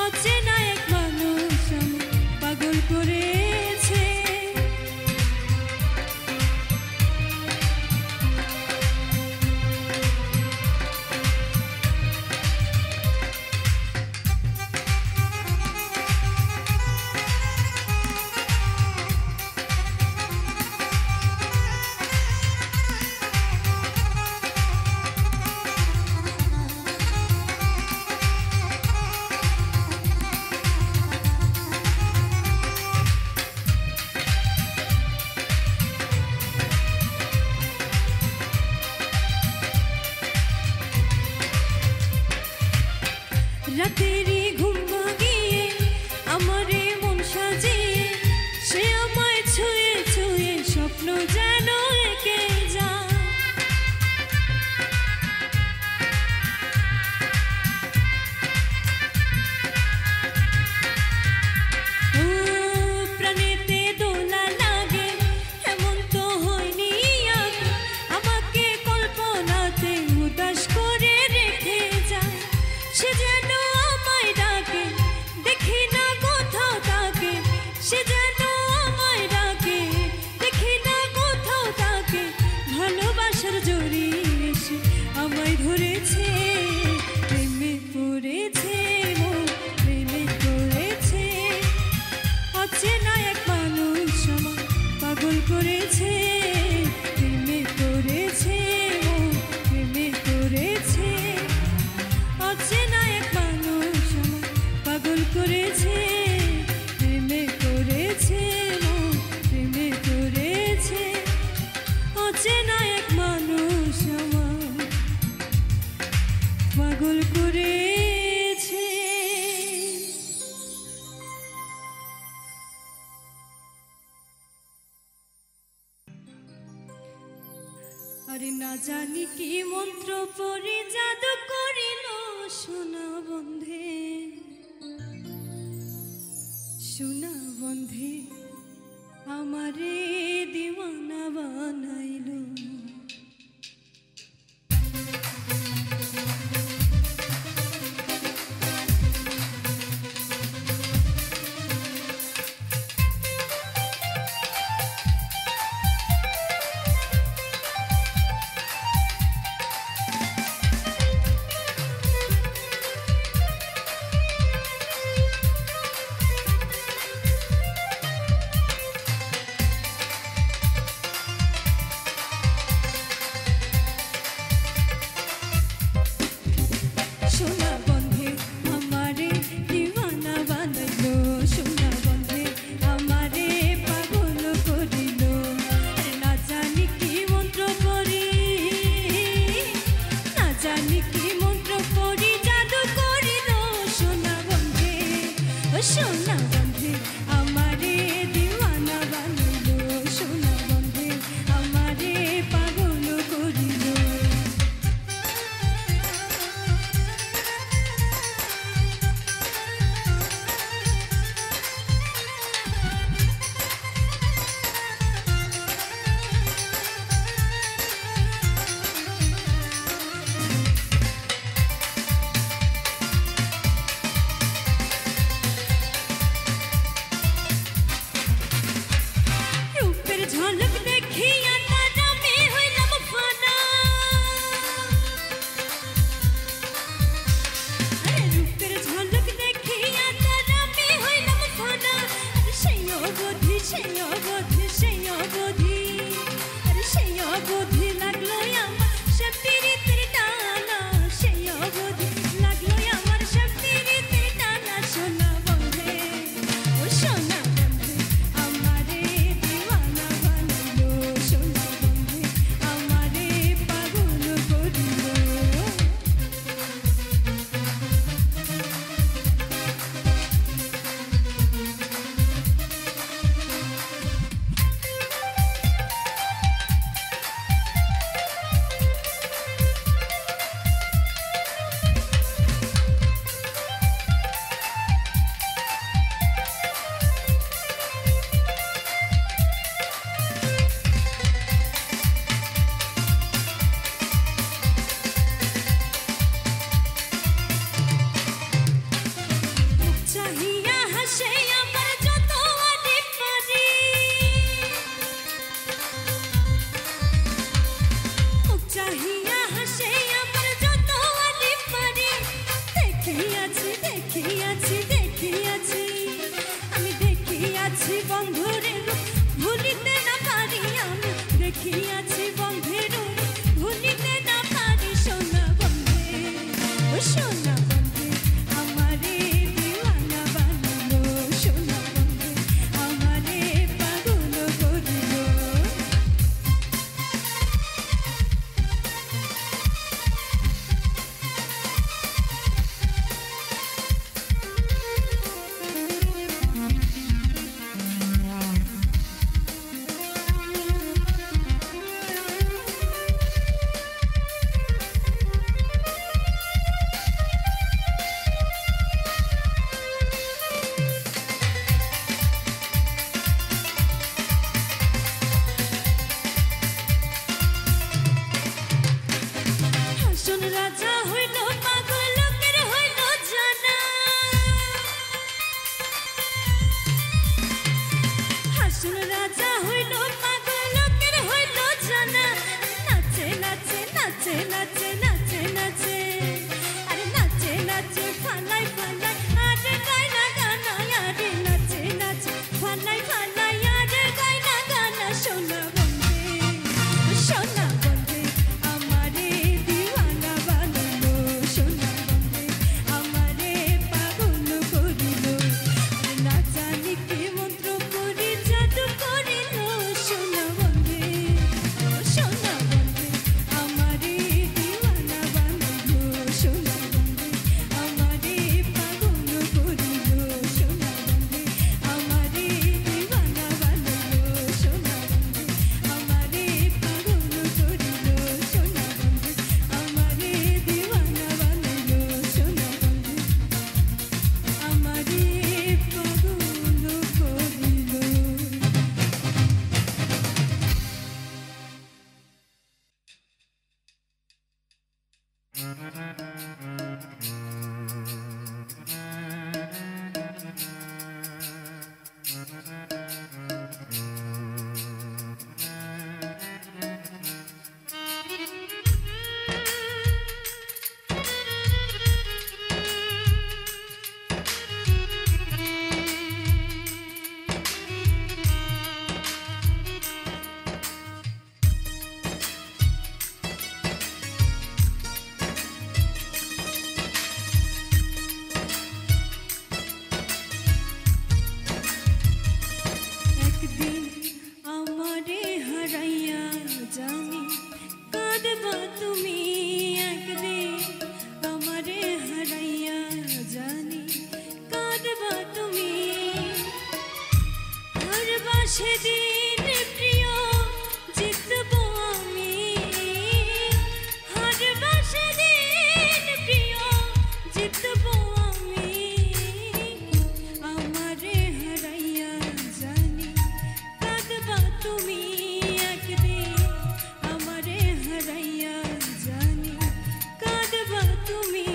S1: অচেনা এক মানুষ আমায় পাগল করেছে। রাতেরই ঘুম ভাঙিয়ে আমারে মন সাজিয়ে, সে আমায় ছুঁয়ে ছুঁয়ে স্বপ্ন যেন এঁকে যায়। ও প্রাণেতে দোলা লাগে, এমন তো হয়নি আগে, আমাকে কল্পনাতে উদাস করে রেখে যায়। সে যেন আমায় ডাকে, দেখি না কোথাও তাকে, সে যেন আমায় ডাকে, দেখি না কোথাও তাকে। ভালোবাসার জোরে এসে আমায় ধরেছে, প্রেমে পড়েছে মন, প্রেমে পড়েছে। অচেনা এক মানুষ আমায় পাগল করেছে, প্রেমে পড়েছে মন, প্রেমে পড়েছে। অচেনা এক মানুষ আমায় পাগল করেছে, প্রেমে পড়েছে মন, প্রেমে পড়েছে। অচেনা এক মানুষ আমায় পাগল করেছে। আরে না জানি কি মন্ত্র পড়ে জাদু করিল সোনা বন্ধে, সোনা বন্ধে আমারে দিওয়ানা বানাইল। দেখিয়াছি বন্ধের ভুলিতে না পারি সোনা বন্ধে ও সোনা বন্ধে আমারে দিওয়ানা বানালো সোনা বন্ধে আমারে পাগল করিল রাজা হইল পাগল লোকের হইল জানা হাসুন রাজা হইল পাগল লোকের হইল জানা নাচে নাচে নাচে নাচে নাচে নাচে আরে নাচে নাচে ফালাই ফালাই আরে গায়না গানা আরে নাচে নাচে ফালাই ফালাই আরে গায়না গানা সোনা বন্ধে সোনা বন্ধে আমারে দিওয়ানা বানালো সোনা বন্ধে আমারে পাগল করিল না জানি কি মন্ত্র করি জাদু করিল সোনা বন্ধে সোনা বন্ধে আমারে দিওয়ানা বানালো সোনা বন্ধে আমারে পাগল করিল সোনা বন্ধে আমারে দিওয়ানা বানালো সোনা বন্ধে আমারে পাগল করিল সোনা বন্ধে আমারে দিওয়ানা বানালো সোনা বন্ধে আমারে একদিন আমারে হারাইয়া জানি কাঁদবা তুমি একদিন আমারে হারাইয়া জানি কাঁদবা তুমি হারবা সেদিন প্রিয় জিতবো আমি হারবা সেদিন প্রিয় জিতবো আমি আমারে হারাইয়া জানি কাঁদবা তুমি একদিন আমারে হারাইয়া জানি কাঁদবা তুমি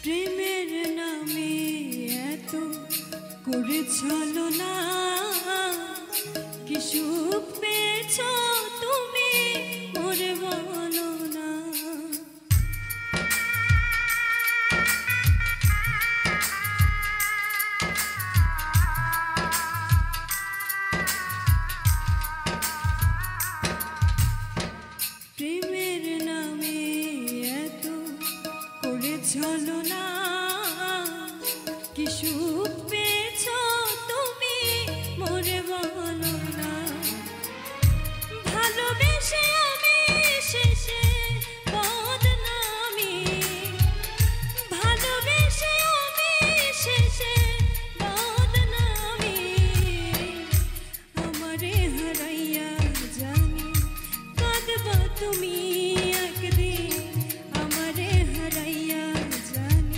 S1: প্রেমের নামে এত করে চলো না কি সুখ পেয়েছ তুমি মোরে বলো না প্রেমের নামে এত করে চলো না কি সুখ পেয়েছ তুমি মোরে বলো না ভালোবেসে আমি শেষে বদনামি ভালোবেসে আমি শেষে বদনামি আমারে হারাইয়া জানি কাঁদবা তুমি একদিন আমারে হারাইয়া জানি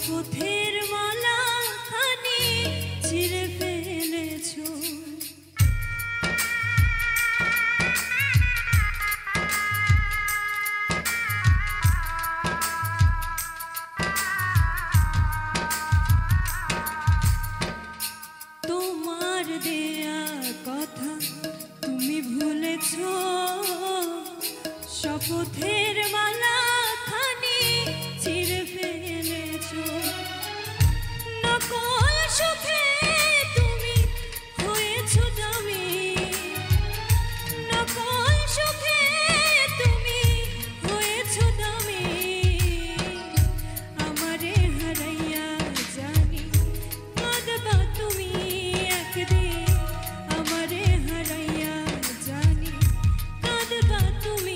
S1: শপথের মালা খানি ছিঁড়ে ফেলেছো। তোমার দেয়া কথা তুমি ভুলেছো, শপথের মালা খানি ছিঁড়ে ফেলেছো। নকল সুখে তুমি হয়েছো দামি, নকল সুখে তুমি হয়েছো দামি। আমারে হারাইয়া জানি কাঁদবা তুমি একদিন, আমারে হারাইয়া জানি কাঁদবা তুমি।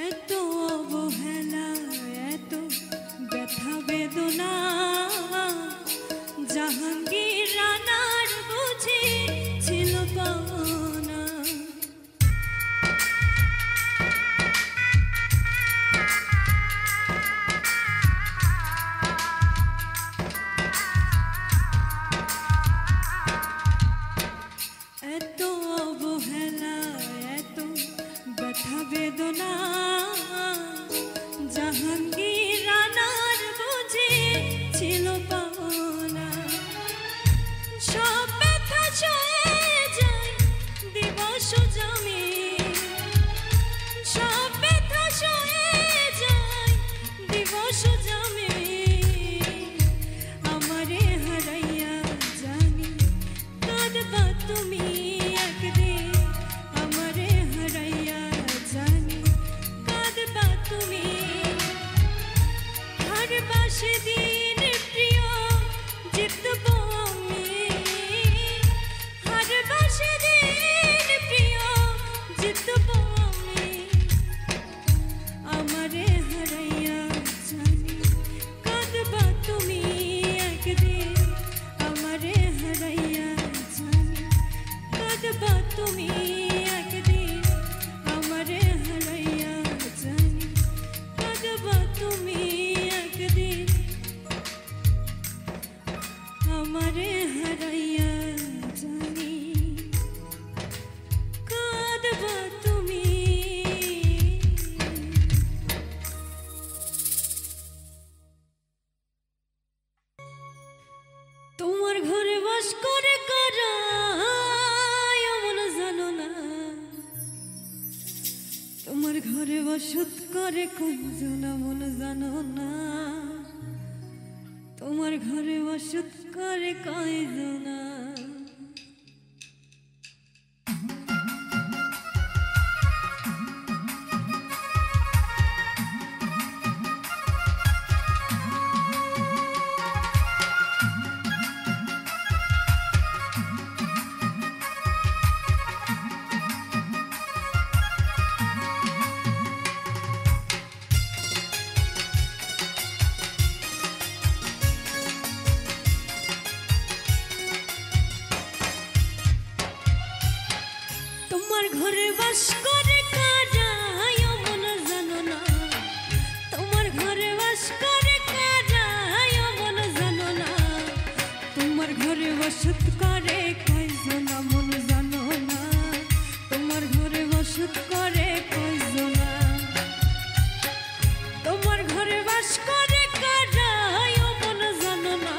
S1: এত অবহেলা, এত ব্যথা বেদনা, জাহাঙ্গীর রানার বুঝি ছিল পাওনা। এত অবহেলা, এত ব্যথা বেদনা, জাহাঙ্গীর রানার বুঝি ছিল পাওনা। সব ব্যথা সয়ে যায় দিবস জমি, সব ব্যথা সয়ে যায় দিবস জমি। আমারে হারাইয়া জানি কাঁদবা তুমি একদিন, আমারে হারাইয়া জানি কাঁদবা তুমি। হারবাসে দিন প্রিয় জিতবো আমি, হারবাসে দিন প্রিয় জিতবো আমি। আমারে হারাইয়া জানি কাঁদবা তুমি একদিন, আমারে হারাইয়া জানি কাঁদবা তুমি একদিন, আমারে হারাইয়া জানি কাঁদবা তুমি একদিন, আমারে হারাইয়া জানি কাঁদবা তুমি। তোমার ঘরে বাস করে কারা এমন জানো না, তোমার ঘরে বসত করে কয়জন মন জানো না, তোমার ঘরে বসত করে কয়জন। ঘরে বাস করে কারা মন জানো না, তোমার ঘরে বাস করে কারা মন জানো না, তোমার ঘরে বসত করে কয়জন মন জানো না, তোমার ঘরে বসত করে কয়জন, তোমার ঘরে বাস করে কারা মন জানো না,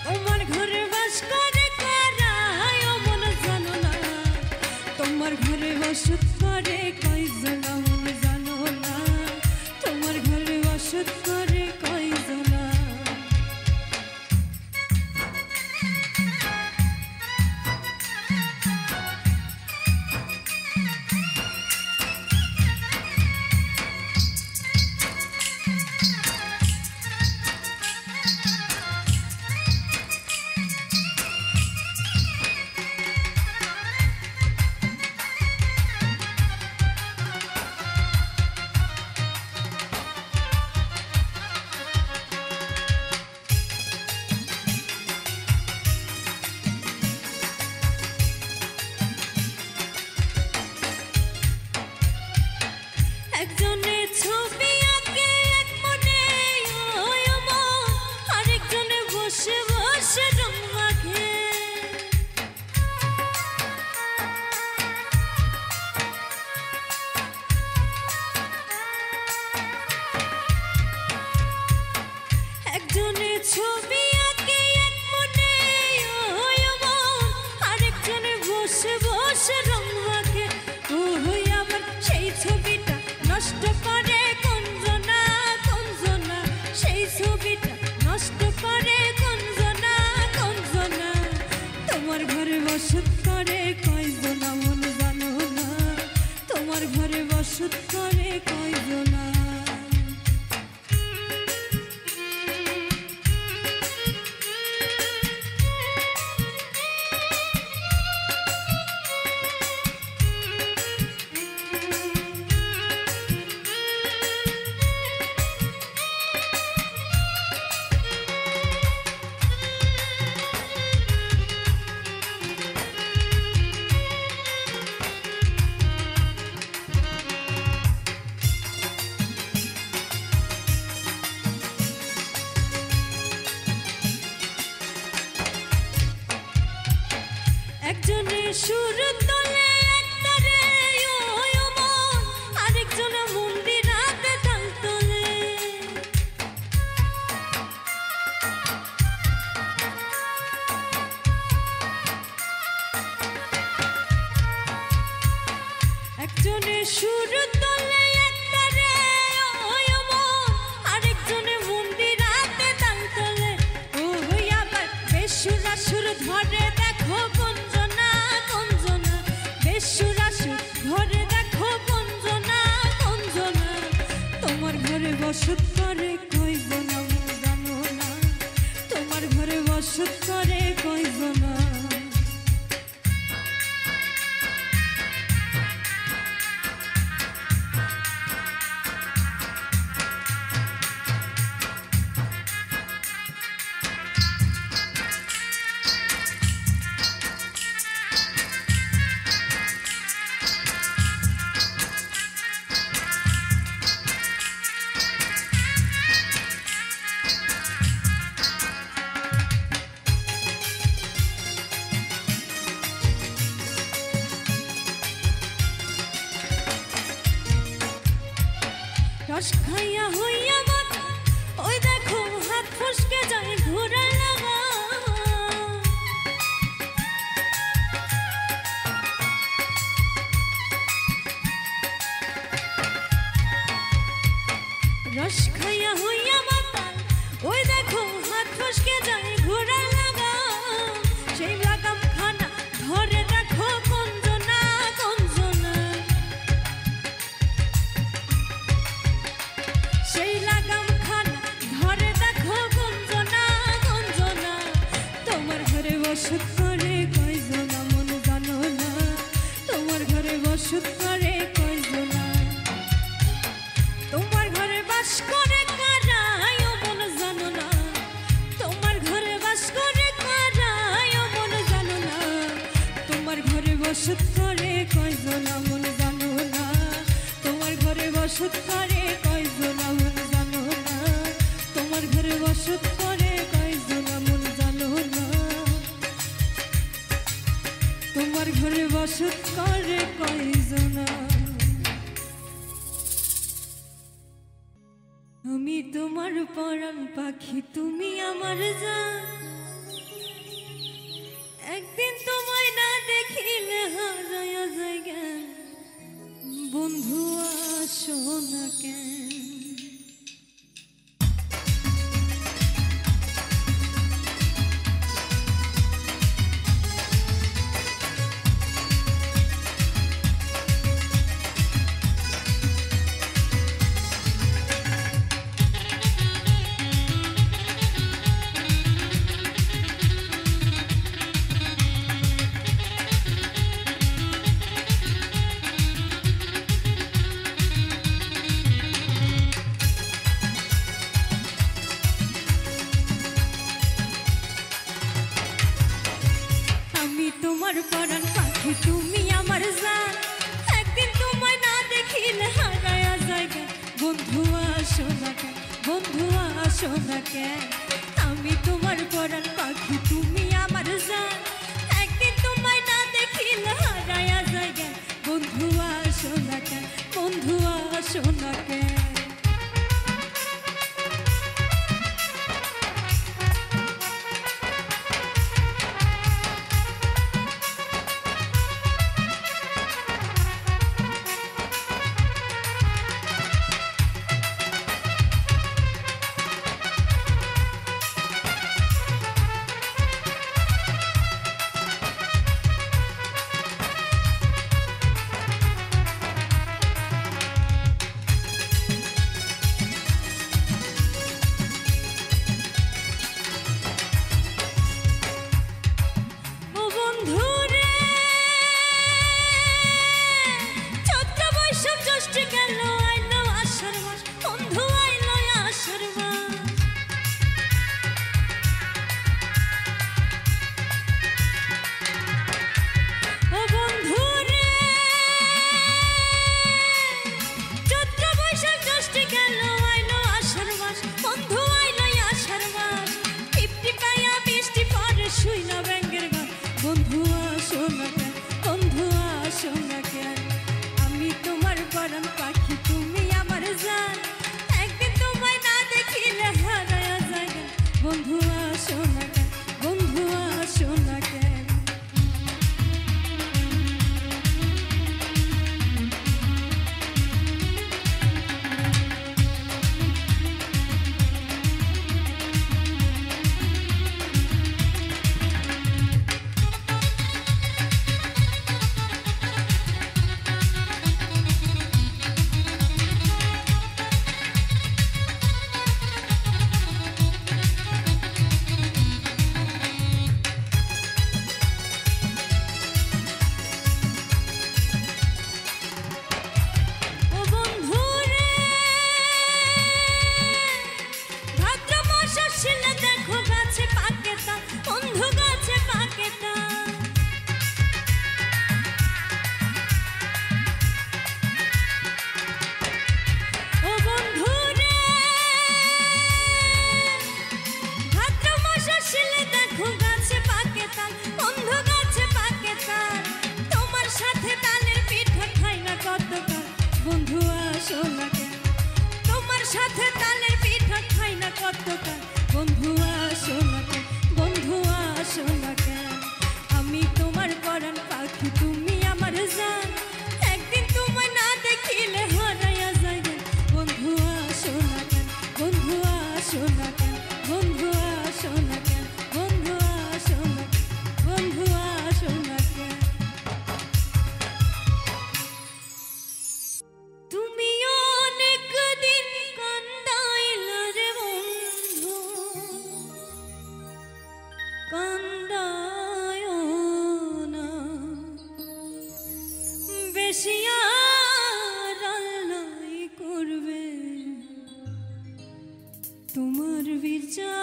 S1: তোমার ঘরে বাস করে কারা মন জানো না, তোমার বসত করে কয়জনা মন জানো না, তোমার ঘরে বসত করে কয়জনা। একজনে ছবি আঁকে এক মনে ওই মন, আরেকজনে বসে বসে রং মাখে। একজনে ছবি আঁকে এক মনে ওই মন, আরেকজনে বসে বসে রং মাখে। ওই আবার সেই ছবিটা নষ্ট করে কোনজনা কোনজনা, সেই ছবিটা নষ্ট করে কোনজনা কোনজনা। তোমার ঘরে বসত করে কয়জনা মন জানো না, তোমার ঘরে বসত করে কয়জনা। একজনে সুর তোলে একতারে ওই মন, আরেকজনে মন্দিরাতে তাল তোলে। একজনে সুর তোলে একতারে ওই মন, আরেকজনে মন্দিরাতে তাল তোলে। ওই আবার বেসুরা সুর ধরে দেখো কোনজনা কোনজনা, বেসুরা সুর ধরে দেখো কোনজনা কোনজনা। তোমার ঘরে বসত করে কয়জনা মন জানো না, তোমার ঘরে বসত করে কয়জনা। রস খাইয়া হইয়া মাথা ওই দেখো হাত ফসকে যায় ঘোরা লাগা। রস খাইয়া হইয়া মাথা ওই দেখো হাত ফসকে যায় ঘোরা লাগা। সেই লাগাম খানা ধরে দেখো কোনজনা কোনজনা, সেই লাগাম খানা ধরে দেখো কোনজনা কোনজনা। তোমার ঘরে বসত করে কয়জনা মন জানো না, তোমার ঘরে বসত করে কয়জনা। তোমার ঘরে বাস করে কারাই মন জানো না, তোমার ঘরে বাস করে কারাই মন জানো না। তোমার ঘরে বসত করে কয়জনা মন জানো না, তোমার ঘরে বসত করে কয়জনা মন জানো না, তোমার ঘরে বসত করে কয়জনা মন জানো না, তোমার ঘরে বসত করে কয়জনা। আমি তোমার পরাণ পাখি, তুমি আমার জান। একদিন তোমায় না দেখিলে হারায়া যায় জ্ঞান। বন্ধু আসো না কেন। তোমার পরাণ পাখি তুমি আমার জান, একদিন তোমায় না দেখিলে হারায়া জায়গা। বন্ধু আসো না কেন, বন্ধু আসো না কেন। আমি তোমার পরাণ পাখি তুমি আমার জান, একদিন তোমায় না দেখিলে হারায়া জায়গা। বন্ধু আসো না কেন, বন্ধু আসো না কেন। বন্ধু আসো না কেন, বন্ধু আসো না কেন। আমি তোমার পরাণ পাখি তুমি আমার জান, একদিন তোমায় না দেখিলে হারায়া যায়। বন্ধু আসো না কেন, বন্ধু আসো না কেন। বন্ধু আসো না কেন, তোমার সাথে তালের পিঠা খাই না কতটা। বন্ধু আসো না কেন, বন্ধু আসো না কেন। আমি তোমার পরাণ পাখি তুমি আমার জান, একদিন তোমায় না দেখিলে হারায়া যায়। বন্ধু আসো না কেন, বন্ধু আসো না কেন, বন্ধু আসো না কেন, বন্ধু আসো না কেন, বন্ধু আসো না কেন। তুমি অনেক দিন কান্দাইলা রে বন্ধু, কান্দায় না বেশি আর আল্লাহ করবে তোমার বিচার।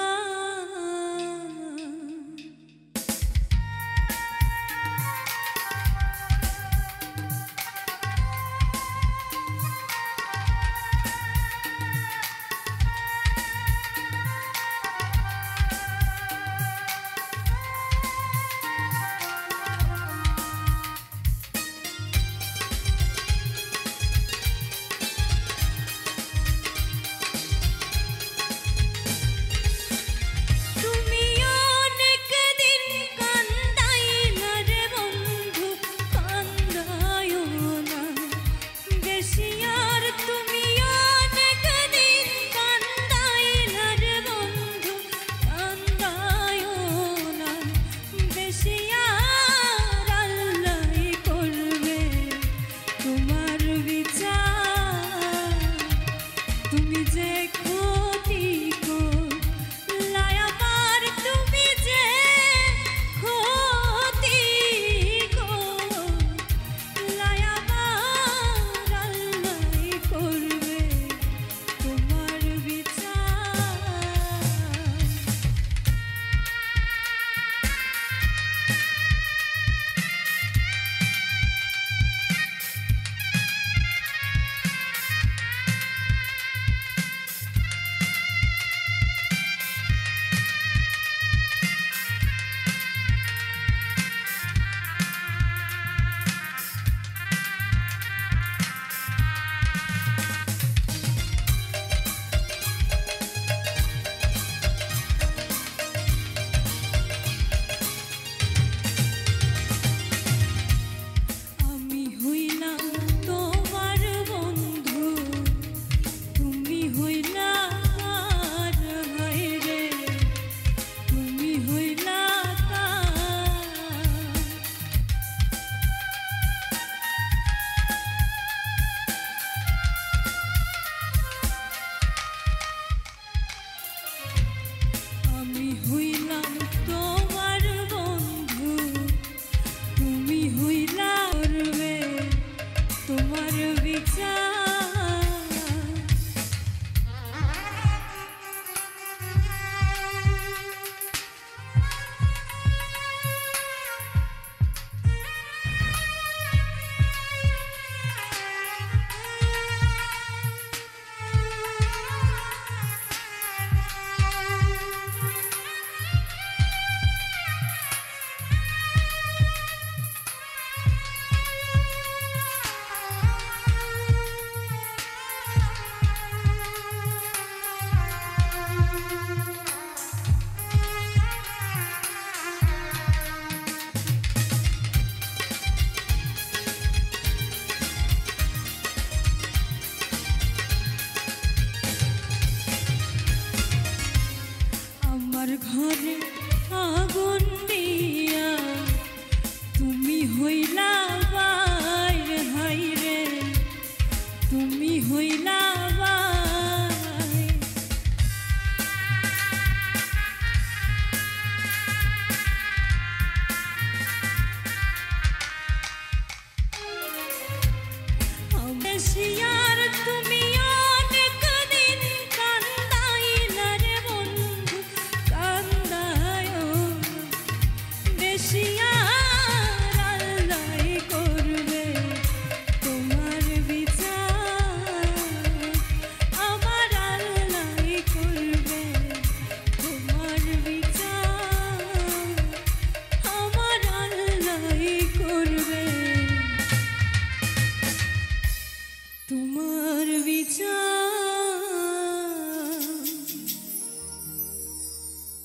S1: ঘরে